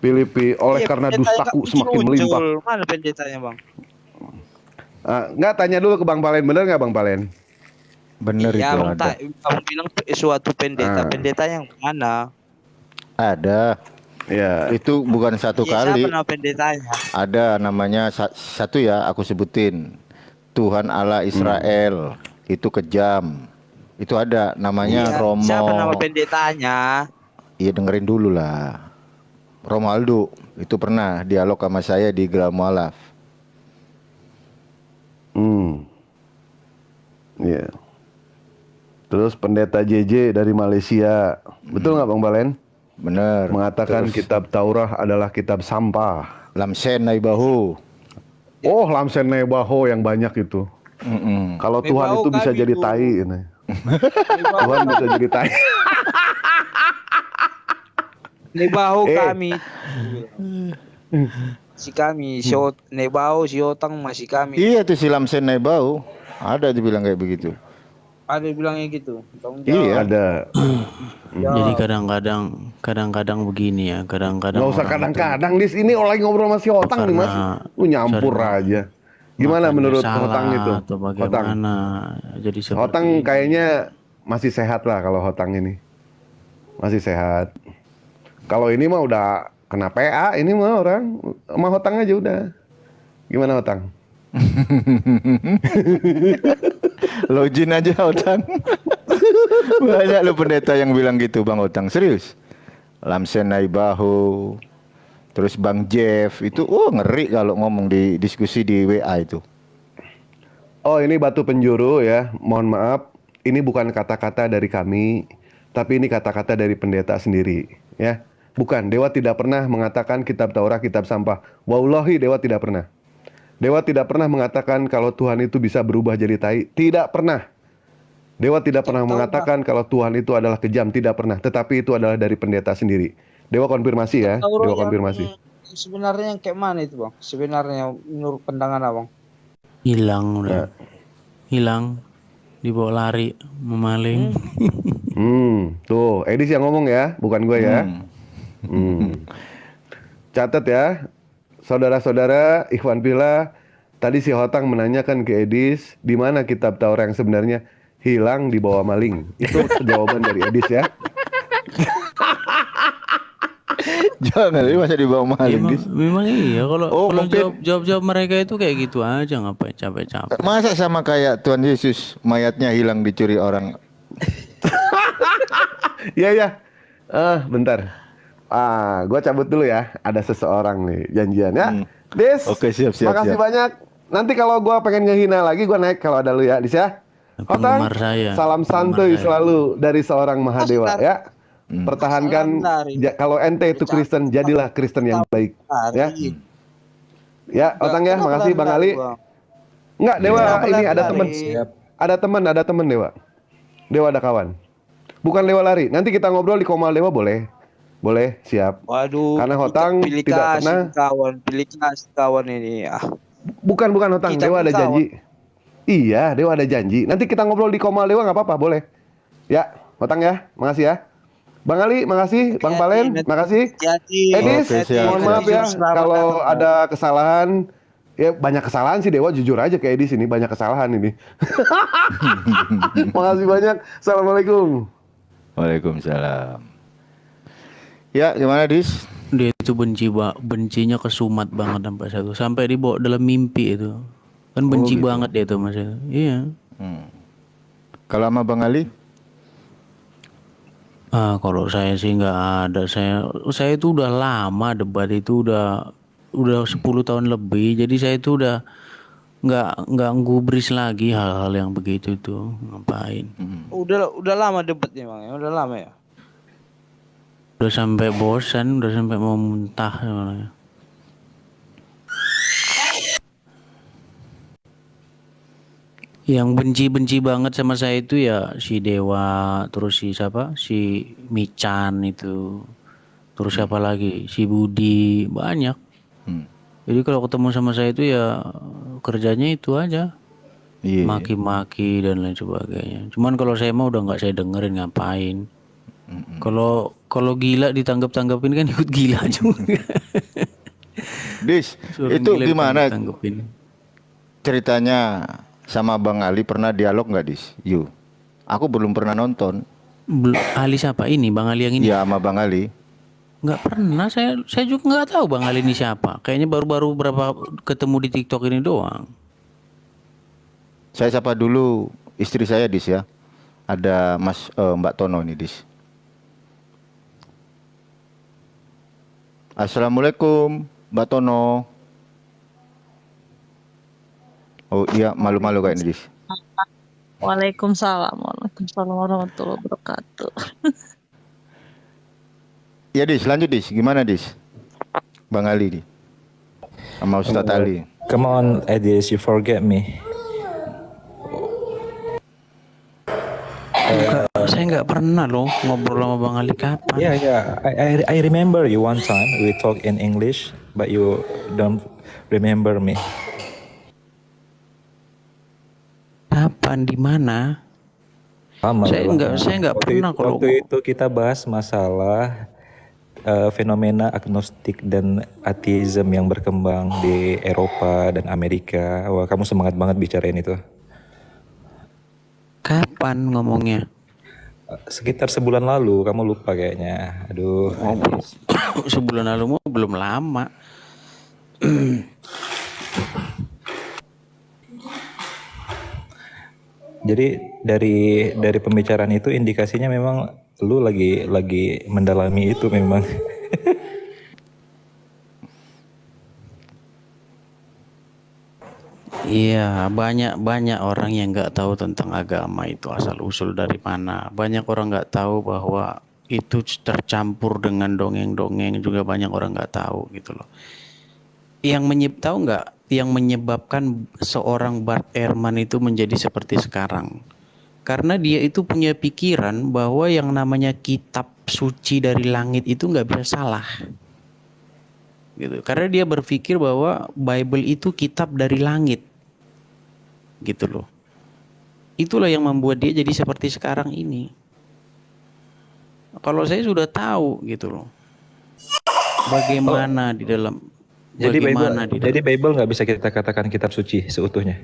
Speaker 4: Filipi oleh karena dustaku semakin melimpah.
Speaker 6: Mana pendetanya Bang?
Speaker 4: Nggak, tanya dulu ke Bang Palen, bener nggak Bang Palen?
Speaker 3: Bener
Speaker 6: Ya
Speaker 3: itu
Speaker 6: Bang,
Speaker 3: ada.
Speaker 6: Abang bilang suatu pendeta. Pendeta yang mana?
Speaker 3: Ada.
Speaker 4: Ya.
Speaker 3: Itu bukan satu
Speaker 6: Ya,
Speaker 3: kali.
Speaker 6: siapa nama pendetanya?
Speaker 3: Ada namanya satu ya, aku sebutin. Tuhan Allah Israel. Itu kejam. Itu ada namanya
Speaker 6: Iya,
Speaker 3: Romo.
Speaker 6: siapa nama pendetanya?
Speaker 3: Iya, dengerin dulu lah. Romualdo itu pernah dialog sama saya di Geral Mualaf.
Speaker 4: Iya. Terus pendeta JJ dari Malaysia, betul nggak Bang Palen?
Speaker 3: Bener.
Speaker 4: Mengatakan
Speaker 3: Terus
Speaker 4: kitab Taurat adalah kitab sampah.
Speaker 3: Lamsen Naibahu.
Speaker 4: Oh, Lamsen Nebaho yang banyak itu. Kalau Tuhan
Speaker 6: Nebaho
Speaker 4: itu bisa
Speaker 6: kami
Speaker 4: jadi
Speaker 6: tuh.
Speaker 4: tai ini. Tuhan bisa jadi tai.
Speaker 6: Nebaho kami. Si kami, Nebaho, si Otang masih kami.
Speaker 3: Iya tuh si Lamsen Naibahu. Ada dibilang kayak begitu.
Speaker 6: Ada bilangnya gitu. Tanggung jawab.
Speaker 4: Iya, ada.
Speaker 1: Jadi kadang-kadang begini ya. Kadang-kadang
Speaker 4: Nggak usah
Speaker 1: orang
Speaker 4: kadang-kadang di sini lagi ngobrol sama si Otang nih Mas.
Speaker 1: Karena
Speaker 4: Lu nyampur aja. Gimana
Speaker 1: makannya
Speaker 4: menurut
Speaker 1: salah
Speaker 4: Hotang itu?
Speaker 1: atau
Speaker 4: Hotang.
Speaker 1: bagaimana? Jadi seperti
Speaker 4: Hotang kayaknya masih sehat lah kalau Hotang ini. Masih sehat. Kalau ini mah udah kena PA, ini mah orang sama Hotang aja udah. Gimana Hotang?
Speaker 3: Login aja Otang. Banyak lo pendeta yang bilang gitu Bang Otang. Serius. Lamsen Naibahu. Terus Bang Jeff itu ngeri kalau ngomong di diskusi di WA itu.
Speaker 4: Oh, ini batu penjuru ya. Mohon maaf, ini bukan kata-kata dari kami, tapi ini kata-kata dari pendeta sendiri, ya. Bukan, Dewa tidak pernah mengatakan kitab Taurat kitab sampah. Wallahi Dewa tidak pernah. Dewa tidak pernah mengatakan kalau Tuhan itu bisa berubah jadi tai. Tidak pernah. Dewa tidak pernah mengatakan kalau Tuhan itu adalah kejam. Tidak pernah. Tetapi itu adalah dari pendeta sendiri. Dewa konfirmasi ya.
Speaker 6: Taurat
Speaker 4: Dewa
Speaker 6: yang
Speaker 4: konfirmasi.
Speaker 6: sebenarnya yang kayak mana itu Bang? Sebenarnya menurut pandangan Abang.
Speaker 1: hilang udah. Hilang. Dibawa lari, memaling.
Speaker 4: Tuh, Edis yang ngomong ya, bukan gue ya. Catat ya, saudara-saudara, Ikhwan Pila. Tadi si Hotang menanyakan ke Edis, di mana kitab Taurat yang sebenarnya hilang dibawa maling. Itu jawaban dari Edis ya.
Speaker 3: Jangan, ini masa dibawa maling,
Speaker 1: Memang,
Speaker 3: Dis.
Speaker 1: memang iya kalau
Speaker 3: Oh,
Speaker 1: kalau
Speaker 3: mungkin-
Speaker 1: jawab mereka itu kayak gitu aja, ngapain capek-capek.
Speaker 3: Masa sama kayak Tuhan Yesus, mayatnya hilang dicuri orang.
Speaker 4: Iya ya. Bentar. Gua cabut dulu ya. Ada seseorang nih janjian ya. Dis.
Speaker 3: Oke, siap.
Speaker 4: Makasih banyak. Nanti kalau gua pengen ngehina lagi gua naik kalau ada lu ya, Dis ya. Otang,
Speaker 1: Penggemar saya.
Speaker 4: salam
Speaker 1: Penggemar
Speaker 4: santuy
Speaker 1: saya.
Speaker 4: selalu dari seorang Mahadewa
Speaker 6: Salam.
Speaker 4: ya. Pertahankan
Speaker 6: Salam dari-
Speaker 4: kalau ente itu Kristen, jadilah Kristen yang baik ya.
Speaker 6: Hari.
Speaker 4: Ya, Otang ya,
Speaker 6: Kenapa
Speaker 4: makasih Bang
Speaker 6: lari-lari,
Speaker 4: Ali.
Speaker 6: Bang?
Speaker 4: Enggak, Dewa
Speaker 6: Kenapa
Speaker 4: ini ada
Speaker 6: lari-lari?
Speaker 4: temen.
Speaker 5: Siap.
Speaker 4: Ada temen Dewa. Dewa ada kawan. Bukan Dewa lari. Nanti kita ngobrol di Komal Dewa boleh. Boleh, siap.
Speaker 6: Waduh.
Speaker 4: Karena Hotang
Speaker 6: pilih
Speaker 4: tidak
Speaker 6: kasih
Speaker 4: pernah-
Speaker 6: kawan, pilih kasih kawan ini.
Speaker 4: Bukan Hotang,
Speaker 6: Kita
Speaker 4: Dewa ada
Speaker 6: pun
Speaker 4: janji. Iya, Dewa ada janji. Nanti kita ngobrol di Komal Dewa nggak apa-apa, boleh. Ya, Hotang ya, makasih ya. Bang Ali, makasih. Bang Palen,
Speaker 6: Hati-hati,
Speaker 4: makasih.
Speaker 6: Hati-hati.
Speaker 4: Edis,
Speaker 3: Oke, siap.
Speaker 4: mohon maaf ya
Speaker 6: Selamat
Speaker 4: kalau
Speaker 6: datang.
Speaker 4: ada kesalahan. Ya banyak kesalahan sih Dewa, jujur aja kayak Edis ini banyak kesalahan ini. Makasih banyak. Assalamualaikum.
Speaker 3: Waalaikumsalam. Ya, gimana, Dis?
Speaker 1: Dia itu bencinya kesumat banget sampai satu, sampai dibawa dalam mimpi itu. Kan benci banget dia tuh Mas itu. Iya.
Speaker 3: Kalau sama Bang Ali?
Speaker 1: Kalau saya sih nggak ada. Saya itu udah lama debat itu udah 10 tahun lebih. Jadi saya itu udah nggak gubris lagi hal-hal yang begitu tuh. Ngapain?
Speaker 6: Udah lama debatnya Bang ya. Udah lama ya.
Speaker 1: Udah sampai bosan, udah sampai mau muntah sebenarnya. Yang benci-benci banget sama saya itu ya si Dewa, terus si siapa? Si Michan itu. Terus siapa lagi? Si Budi, banyak. Jadi kalau ketemu sama saya itu ya kerjanya itu aja.
Speaker 3: Iya.
Speaker 1: Maki-maki dan lain sebagainya. Cuman kalau saya mah udah nggak saya dengerin ngapain. Kalau gila ditanggap-tanggapin kan ikut gila juga.
Speaker 3: Dis,
Speaker 1: Orang
Speaker 3: itu
Speaker 1: gila
Speaker 3: gimana
Speaker 1: ditanggap-tanggapin.
Speaker 3: ceritanya sama Bang Ali? Pernah dialog nggak, Dis? Aku belum pernah nonton.
Speaker 1: Ali siapa ini? Bang Ali yang ini?
Speaker 3: Ya, sama Bang Ali.
Speaker 1: Nggak pernah. Saya juga nggak tahu Bang Ali ini siapa. Kayaknya baru-baru berapa ketemu di TikTok ini doang.
Speaker 3: Saya sapa dulu istri saya, Dis ya. Ada Mbak Tono nih, Dis. Assalamualaikum, Mbak Tono. Oh iya, malu-malu kayak ini, Dis.
Speaker 8: Waalaikumsalam warahmatullahi wabarakatuh.
Speaker 3: Ya, Dis, lanjut, Dis. Gimana, Dis? Bang Ali nih. Sama Ustadz Ali.
Speaker 5: Come on, Edis, you forget me.
Speaker 1: Saya nggak pernah loh ngobrol sama Bang Ali kapan.
Speaker 5: Yeah. I remember you one time we talk in English, but you don't remember me.
Speaker 1: Kapan? Di mana?
Speaker 5: Lama.
Speaker 1: Saya nggak pernah kalau
Speaker 5: Waktu itu kita bahas masalah fenomena agnostik dan ateisme yang berkembang di Eropa dan Amerika. Wah, kamu semangat banget bicarain itu.
Speaker 1: kapan ngomongnya?
Speaker 5: Sekitar sebulan lalu, kamu lupa kayaknya. Aduh.
Speaker 1: Sebulan lalu mau belum lama.
Speaker 5: Jadi dari pembicaraan itu indikasinya memang lu lagi mendalami itu memang.
Speaker 1: Iya, banyak orang yang nggak tahu tentang agama itu asal usul dari mana. Banyak orang nggak tahu bahwa itu tercampur dengan dongeng-dongeng, juga banyak orang nggak tahu gitu loh. Tahu nggak yang menyebabkan seorang Bart Ehrman itu menjadi seperti sekarang? Karena dia itu punya pikiran bahwa yang namanya kitab suci dari langit itu nggak bisa salah. Gitu. Karena dia berpikir bahwa Bible itu kitab dari langit. Gitu loh. Itulah yang membuat dia jadi seperti sekarang ini. Kalau saya sudah tahu gitu loh. Bagaimana di dalam
Speaker 5: Jadi Bible nggak bisa kita katakan kitab suci seutuhnya.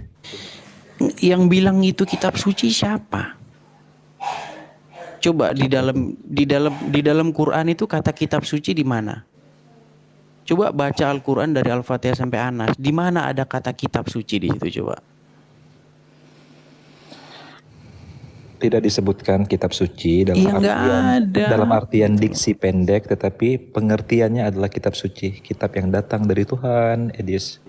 Speaker 1: Yang bilang itu kitab suci siapa? Coba di dalam Quran itu kata kitab suci di mana? Coba baca Al-Quran dari Al-Fatihah sampai Anas. Di mana ada kata kitab suci di situ coba?
Speaker 5: Tidak disebutkan kitab suci
Speaker 1: Iya nggak ada.
Speaker 5: dalam artian diksi pendek, tetapi pengertiannya adalah kitab suci, kitab yang datang dari Tuhan, Edis.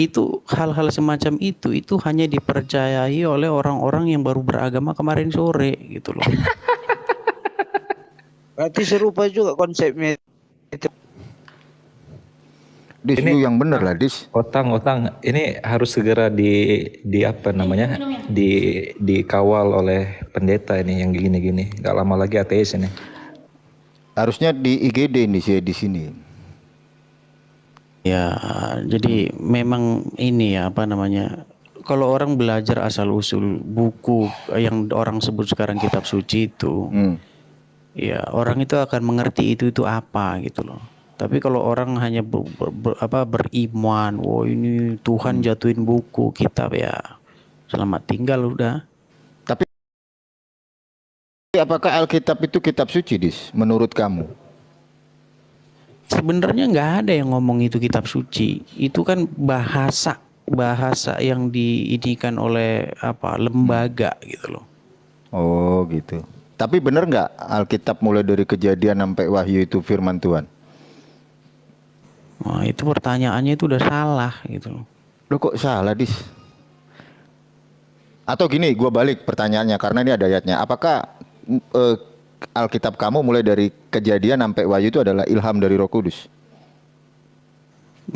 Speaker 1: Itu hal-hal semacam itu hanya dipercayai oleh orang-orang yang baru beragama kemarin sore gitu loh.
Speaker 6: Berarti serupa juga konsepnya itu.
Speaker 3: Dis, lu yang bener lah, Dis.
Speaker 5: Otang, ini harus segera di apa namanya, dikawal oleh pendeta ini yang gini-gini. Gak lama lagi ateis ini.
Speaker 3: Harusnya di IGD ini sih di sini.
Speaker 1: Ya, jadi memang ini ya apa namanya? Kalau orang belajar asal usul buku yang orang sebut sekarang kitab suci itu, ya orang itu akan mengerti itu apa gitu loh. Tapi kalau orang hanya beriman, wah ini Tuhan jatuhin buku kitab, ya selamat tinggal udah.
Speaker 3: Tapi apakah Alkitab itu kitab suci, Dis? Menurut kamu?
Speaker 1: Sebenarnya nggak ada yang ngomong itu kitab suci. Itu kan bahasa yang diinikan oleh lembaga gitu loh.
Speaker 3: Oh gitu. Tapi bener nggak Alkitab mulai dari Kejadian sampai Wahyu itu firman Tuhan?
Speaker 1: Wah, itu pertanyaannya itu udah salah gitu loh.
Speaker 3: Loh kok salah, Dis? Atau gini, gua balik pertanyaannya karena ini ada ayatnya. Apakah Alkitab kamu mulai dari Kejadian sampai Wahyu itu adalah ilham dari Roh Kudus?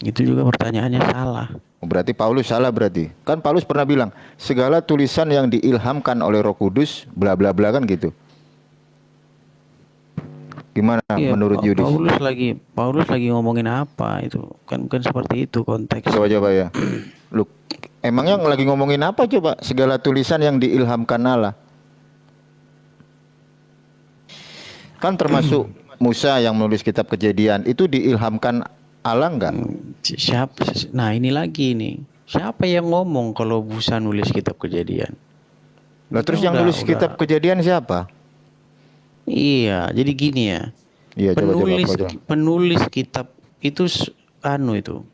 Speaker 1: Itu juga pertanyaannya salah.
Speaker 3: Berarti Paulus salah berarti. Kan Paulus pernah bilang, segala tulisan yang diilhamkan oleh Roh Kudus bla bla bla kan gitu. Gimana menurut Yudis?
Speaker 1: Paulus lagi ngomongin apa itu? Kan bukan seperti itu konteks.
Speaker 3: Coba ya. Lu emangnya lagi ngomongin apa coba? Segala tulisan yang diilhamkan Allah. Kan termasuk Musa yang menulis kitab Kejadian, itu diilhamkan Allah enggak?
Speaker 1: Siapa? Nah, ini lagi nih. Siapa yang ngomong kalau Musa nulis kitab Kejadian?
Speaker 3: Lah terus yang nulis kitab Kejadian siapa?
Speaker 1: Iya, jadi gini ya.
Speaker 3: Iya,
Speaker 1: penulis kitab itu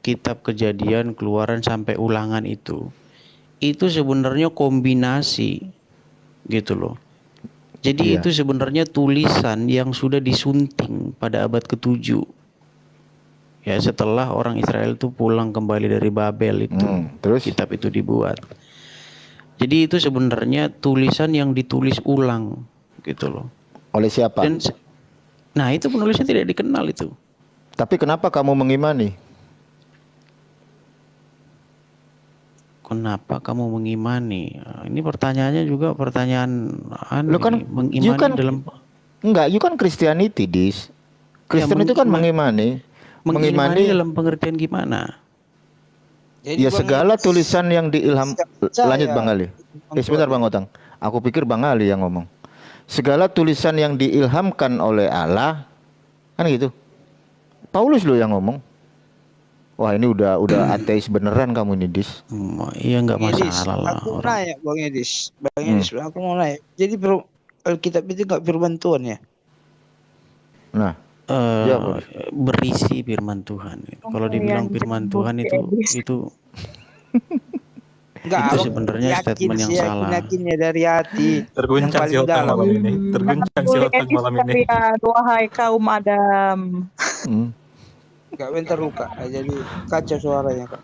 Speaker 1: kitab Kejadian, Keluaran sampai Ulangan itu sebenarnya kombinasi gitu loh. Jadi itu sebenarnya tulisan yang sudah disunting pada abad ke-7. Ya, setelah orang Israel itu pulang kembali dari Babel itu,
Speaker 3: terus
Speaker 1: kitab itu dibuat. Jadi itu sebenarnya tulisan yang ditulis ulang gitu loh.
Speaker 3: Oleh siapa?
Speaker 1: Nah, itu penulisnya tidak dikenal itu.
Speaker 3: Tapi kenapa kamu mengimani?
Speaker 1: Kenapa kamu mengimani? Ini pertanyaannya juga pertanyaan
Speaker 3: mengimani
Speaker 1: dalam
Speaker 3: you kan Christianity, Dis. Kristen itu kan mengimani
Speaker 1: dalam pengertian gimana?
Speaker 6: Jadi
Speaker 3: ya segala tulisan yang diilham. Lanjut Bang Ali. Sebentar Bang Otang. Aku pikir Bang Ali yang ngomong. Segala tulisan yang diilhamkan oleh Allah, kan gitu. Paulus lo yang ngomong. Wah ini udah ateis beneran kamu ini, Dis.
Speaker 1: Iya nggak masalah lah.
Speaker 6: Aku nanya Bang Edis, aku mau nanya. Jadi Alkitab itu nggak firman Tuhan ya?
Speaker 3: Nah,
Speaker 1: berisi firman Tuhan. Kalau dibilang firman Tuhan itu
Speaker 6: Enggak,
Speaker 1: itu sebenarnya statement yang salah.
Speaker 6: Yakinnya dari hati.
Speaker 5: Terguncang si Otang malam ini. Terguncang si Otang malam ini.
Speaker 8: Wahai kaum Adam.
Speaker 6: Enggak bentar luka. Jadi kacau suaranya, Kak.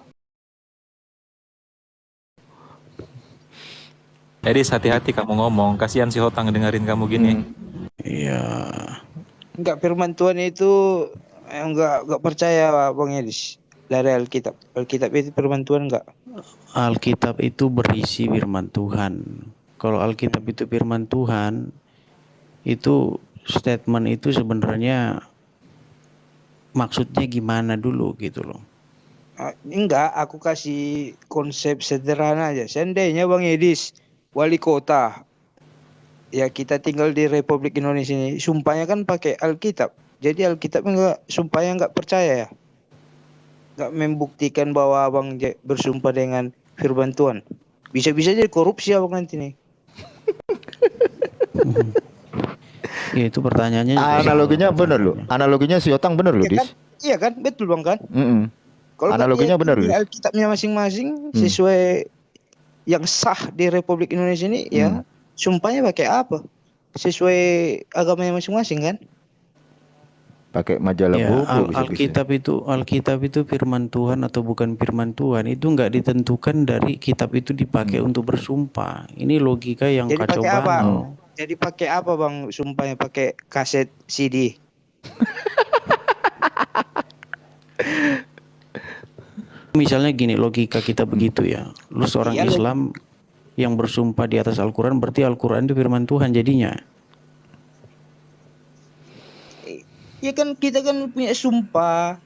Speaker 5: Edis, hati-hati kamu ngomong. Kasihan si Otang dengerin kamu gini.
Speaker 1: Iya.
Speaker 6: Enggak, firman Tuhan itu enggak percaya Bang Edis. Dari Alkitab. Alkitab itu firman Tuhan enggak?
Speaker 1: Alkitab itu berisi firman Tuhan. Kalau Alkitab itu firman Tuhan, itu statement itu sebenarnya maksudnya gimana dulu gitu loh.
Speaker 6: Enggak, aku kasih konsep sederhana aja. Seandainya Bang Edis wali kota, ya kita tinggal di Republik Indonesia ini, sumpahnya kan pakai Alkitab. Jadi Alkitab sumpahnya enggak percaya ya. Enggak membuktikan bahwa Abang bersumpah dengan firman Tuhan. Bisa-bisa jadi korupsi Abang nanti nih.
Speaker 1: Ya itu pertanyaannya juga
Speaker 3: Analoginya
Speaker 1: salah
Speaker 3: benar loh.
Speaker 1: pertanyaannya.
Speaker 3: Analoginya si Otang benar loh,
Speaker 6: Iya kan?
Speaker 3: Dis.
Speaker 6: Iya kan? Betul Bang kan?
Speaker 3: Mm-mm.
Speaker 6: Kalau kan
Speaker 3: Analoginya benar
Speaker 6: di
Speaker 3: loh.
Speaker 6: Alkitabnya masing-masing sesuai yang sah di Republik Indonesia ini ya sumpahnya pakai apa? Sesuai agamanya masing-masing kan?
Speaker 3: Pakai majalah
Speaker 1: Ya,
Speaker 3: bobo bisa-bisa.
Speaker 1: Alkitab itu firman Tuhan atau bukan firman Tuhan itu nggak ditentukan dari kitab itu dipakai untuk bersumpah. Ini logika yang
Speaker 6: Jadi
Speaker 1: kacau
Speaker 6: pakai apa?
Speaker 1: balau.
Speaker 6: Jadi pakai apa Bang sumpahnya? Pakai kaset CD.
Speaker 1: Misalnya gini, logika kita begitu ya. Lu seorang
Speaker 6: Iya,
Speaker 1: Islam yang bersumpah di atas Al-Quran, berarti Al-Quran itu firman Tuhan jadinya.
Speaker 6: Ya kan kita kan punya sumpah.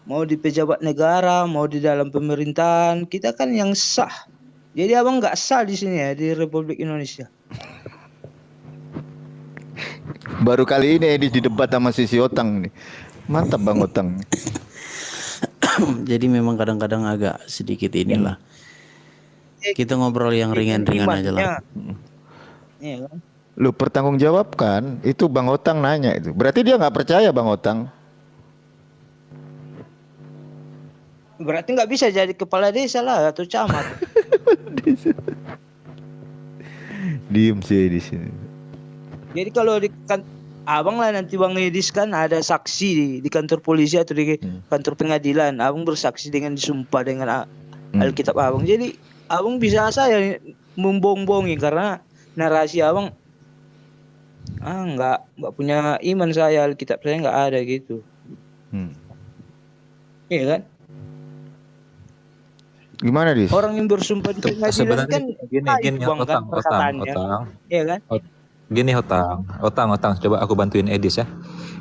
Speaker 6: Mau di pejabat negara, mau di dalam pemerintahan, kita kan yang sah. Jadi abang nggak sah di sini ya di Republik Indonesia.
Speaker 3: Baru kali ini Edis di debat sama si Otang nih. Mantap Bang Otang.
Speaker 1: Jadi memang kadang-kadang agak sedikit inilah. Kita ngobrol yang ringan-ringan aja lah.
Speaker 6: Iya kan?
Speaker 3: Lu pertanggungjawabkan, itu Bang Otang nanya itu. Berarti dia nggak percaya Bang Otang.
Speaker 6: Berarti nggak bisa jadi kepala desa lah atau camat.
Speaker 3: Diem sih di sini.
Speaker 6: Jadi kalau abang lah nanti Bang Edis kan ada saksi di kantor polisi atau di kantor pengadilan. Abang bersaksi dengan disumpah dengan Alkitab abang. Jadi abang bisa saya membohong-bohongi karena narasi abang nggak punya iman saya, Alkitab saya nggak ada gitu. Iya kan?
Speaker 3: Gimana Dis?
Speaker 6: Orang yang bersumpah di pengadilan
Speaker 5: Sebenarnya
Speaker 6: kan
Speaker 5: gini
Speaker 6: Bang, kan perkataannya. Iya kan?
Speaker 5: Gini Otang, coba aku bantuin Edis ya.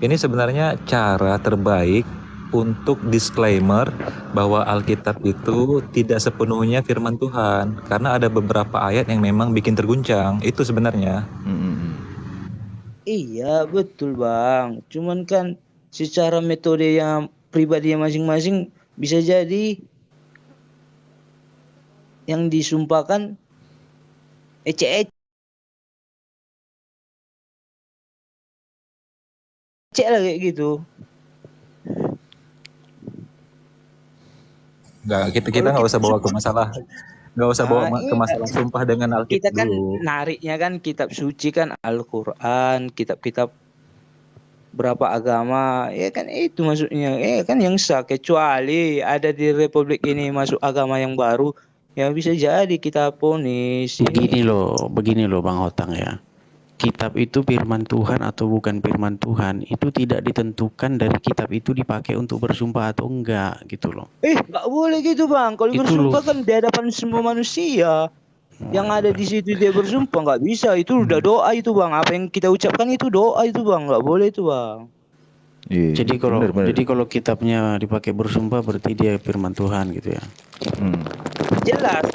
Speaker 5: Ini sebenarnya cara terbaik untuk disclaimer bahwa Alkitab itu tidak sepenuhnya firman Tuhan, karena ada beberapa ayat yang memang bikin terguncang. Itu sebenarnya.
Speaker 6: Iya betul Bang. Cuman kan secara metode yang pribadi masing-masing bisa jadi yang disumpahkan ece-ece lah kayak gitu.
Speaker 5: Kita nggak usah bawa ke masalah, ke
Speaker 6: Iya.
Speaker 5: masalah sumpah dengan
Speaker 6: Kita
Speaker 5: Alkitab
Speaker 6: kan
Speaker 5: dulu.
Speaker 6: nariknya kan kitab suci kan Al-Quran, kitab-kitab berapa agama, ya kan itu maksudnya, kan yang sah. Kecuali ada di Republik ini masuk agama yang baru, ya bisa jadi kita ponis.
Speaker 1: Begini loh Bang Otang ya. Kitab itu firman Tuhan atau bukan firman Tuhan itu tidak ditentukan dari kitab itu dipakai untuk bersumpah atau enggak gitu loh.
Speaker 6: Nggak boleh gitu Bang. Kalau
Speaker 1: Itu
Speaker 6: bersumpah
Speaker 1: loh.
Speaker 6: kan di hadapan semua manusia. Yang ada di situ dia bersumpah, nggak bisa. Itu udah doa itu Bang. Apa yang kita ucapkan itu doa itu Bang. Nggak boleh itu Bang.
Speaker 3: Iya,
Speaker 1: Jadi kalau kitabnya dipakai bersumpah berarti dia firman Tuhan gitu ya.
Speaker 6: Jelas.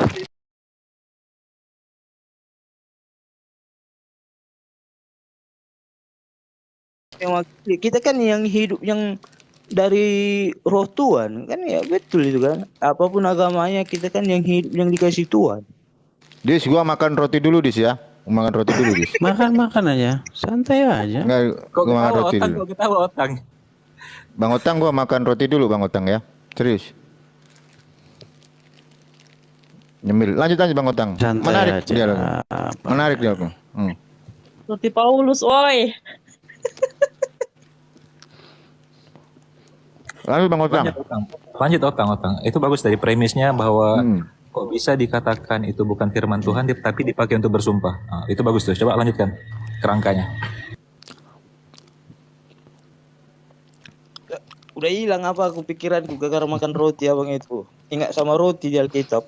Speaker 6: Kita kan yang hidup yang dari roh Tuhan kan, ya betul itu kan. Apapun agamanya kita kan yang hidup yang dikasih Tuhan.
Speaker 3: Dis, gua makan roti dulu Dis ya. Makan roti dulu Dis.
Speaker 1: Makan aja, santai aja.
Speaker 3: Enggak,
Speaker 5: Kok
Speaker 3: gua makan
Speaker 5: ketawa
Speaker 3: roti
Speaker 5: Otang?
Speaker 3: dulu.
Speaker 5: Kok ketawa Otang?
Speaker 3: Bang Otang, gua makan roti dulu Bang Otang ya. Serius. Nyemil. Lanjut Bang Otang.
Speaker 1: Santai
Speaker 3: Menarik
Speaker 1: aja.
Speaker 3: dia loh. Menarik dia loh.
Speaker 8: Seperti Paulus, woi.
Speaker 3: Lanjut Bang Otang.
Speaker 5: Lanjut Otang. Itu bagus dari premisnya bahwa kok bisa dikatakan itu bukan firman Tuhan tapi dipakai untuk bersumpah. Nah, itu bagus tuh. Coba lanjutkan kerangkanya.
Speaker 6: Udah hilang apa aku pikiranku gara-gara makan roti abang itu. Ingat sama roti di Alkitab.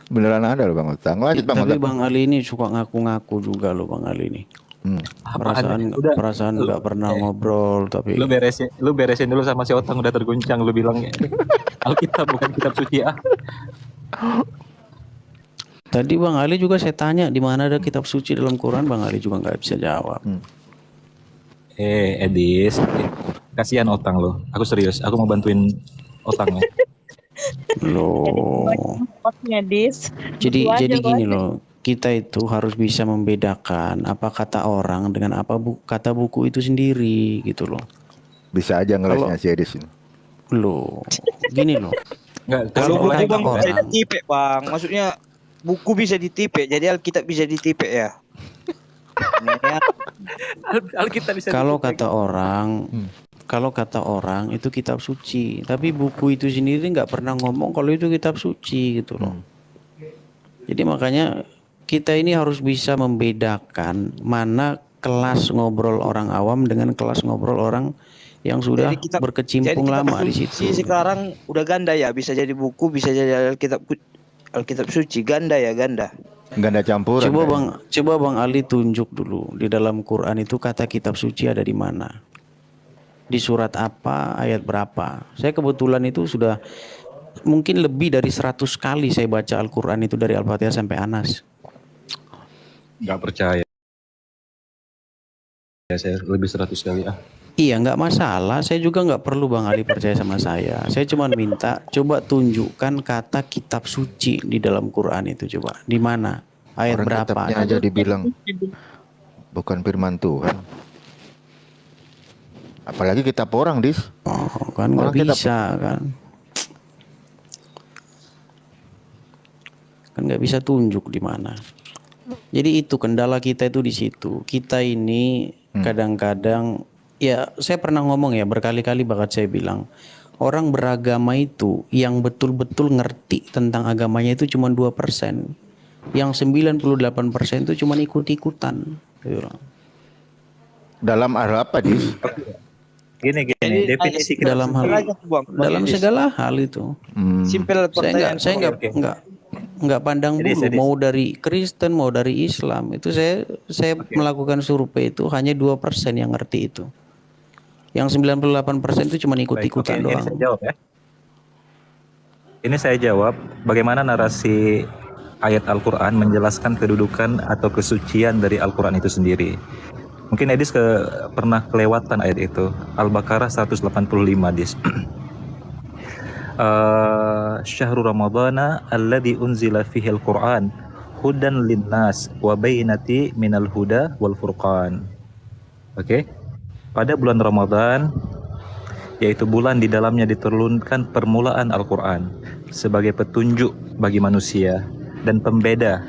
Speaker 3: Beneran ada loh Bang Otang. Lanjut Bang
Speaker 1: Tapi
Speaker 3: Otang.
Speaker 1: Bang Ali ini suka ngaku-ngaku juga loh Bang Ali ini. Perasaan nggak pernah ngobrol tapi
Speaker 5: Lu beresin dulu sama si Otang, udah terguncang. Lu bilang Alkitab bukan kitab suci ah.
Speaker 1: tadi Bang Ali juga saya tanya di mana ada kitab suci dalam Quran, Bang Ali juga nggak bisa jawab.
Speaker 5: Edis, kasihan Otang lo. Aku serius, aku mau bantuin Otang ya.
Speaker 1: Loh.
Speaker 8: Potnya Dis.
Speaker 1: Jadi
Speaker 8: Betul aja
Speaker 1: gini
Speaker 8: loh.
Speaker 1: loh. kita itu harus bisa membedakan apa kata orang dengan apa kata buku itu sendiri gitu loh.
Speaker 3: Bisa aja ngelesnya si Edis ini.
Speaker 1: Loh, gini loh.
Speaker 5: Enggak,
Speaker 6: Kalau
Speaker 1: Kalau
Speaker 6: buku
Speaker 1: kata
Speaker 6: bang bisa
Speaker 1: orang,
Speaker 6: ditipek bang, maksudnya buku bisa ditipek, jadi Alkitab bisa ditipek ya. Ya,
Speaker 1: Alkitab bisa kalau kata orang, kalau kata orang itu kitab suci, tapi buku itu sendiri nggak pernah ngomong kalau itu kitab suci gitu loh. Jadi makanya kita ini harus bisa membedakan mana kelas ngobrol orang awam dengan kelas ngobrol orang yang sudah
Speaker 6: jadi
Speaker 1: berkecimpung
Speaker 6: kitab
Speaker 1: lama di
Speaker 6: suci
Speaker 1: situ.
Speaker 6: sekarang udah ganda ya, bisa jadi buku, bisa jadi Alkitab suci, ganda ya, ganda.
Speaker 3: Ganda campuran.
Speaker 1: Coba Bang Ali tunjuk dulu di dalam Quran itu kata kitab suci ada di mana? Di surat apa, ayat berapa? Saya kebetulan itu sudah mungkin lebih dari 100 kali saya baca Al-Quran itu dari Al-Fatihah sampai Anas.
Speaker 5: nggak percaya. Ya, saya lebih 100 kali ah.
Speaker 1: Iya, nggak masalah. Saya juga nggak perlu Bang Ali percaya sama saya. Saya cuma minta coba tunjukkan kata kitab suci di dalam Quran itu, coba di mana, ayat
Speaker 3: Orang
Speaker 1: berapa?
Speaker 3: kitabnya aja dibilang bukan firman Tuhan. Apalagi kitab orang, Dis.
Speaker 1: Oh, kan nggak
Speaker 3: Orang kitab-
Speaker 1: bisa kan? Kan nggak bisa tunjuk di mana. Jadi itu kendala kita itu di situ. Kita ini kadang-kadang, ya saya pernah ngomong ya berkali-kali, bahkan saya bilang orang beragama itu yang betul-betul ngerti tentang agamanya itu cuma 2%. Yang 98% itu cuma ikut-ikutan. Gitu.
Speaker 3: Dalam hal apa, Dis?
Speaker 5: Gini, definisi kita
Speaker 1: Dalam hal, dalam segala hal itu.
Speaker 6: Simpel pertanyaan.
Speaker 1: Saya nggak pandang bulu mau dari Kristen mau dari Islam itu saya melakukan survei itu hanya 2% yang ngerti itu. Yang 98% itu cuma ikut-ikutan
Speaker 5: Ini
Speaker 1: doang.
Speaker 5: saya jawab ya. Ini saya jawab bagaimana narasi ayat Al-Quran menjelaskan kedudukan atau kesucian dari Al-Quran itu sendiri. Mungkin Edis pernah kelewatan ayat itu. Al-Baqarah 185, Dis. Syahrul Ramadana alladzi unzila fihi al-Qur'an hudan linnas wa bayyinati minal huda wal furqan. Oke. Pada bulan Ramadan, yaitu bulan di dalamnya diturunkan permulaan Al-Quran sebagai petunjuk bagi manusia dan pembeda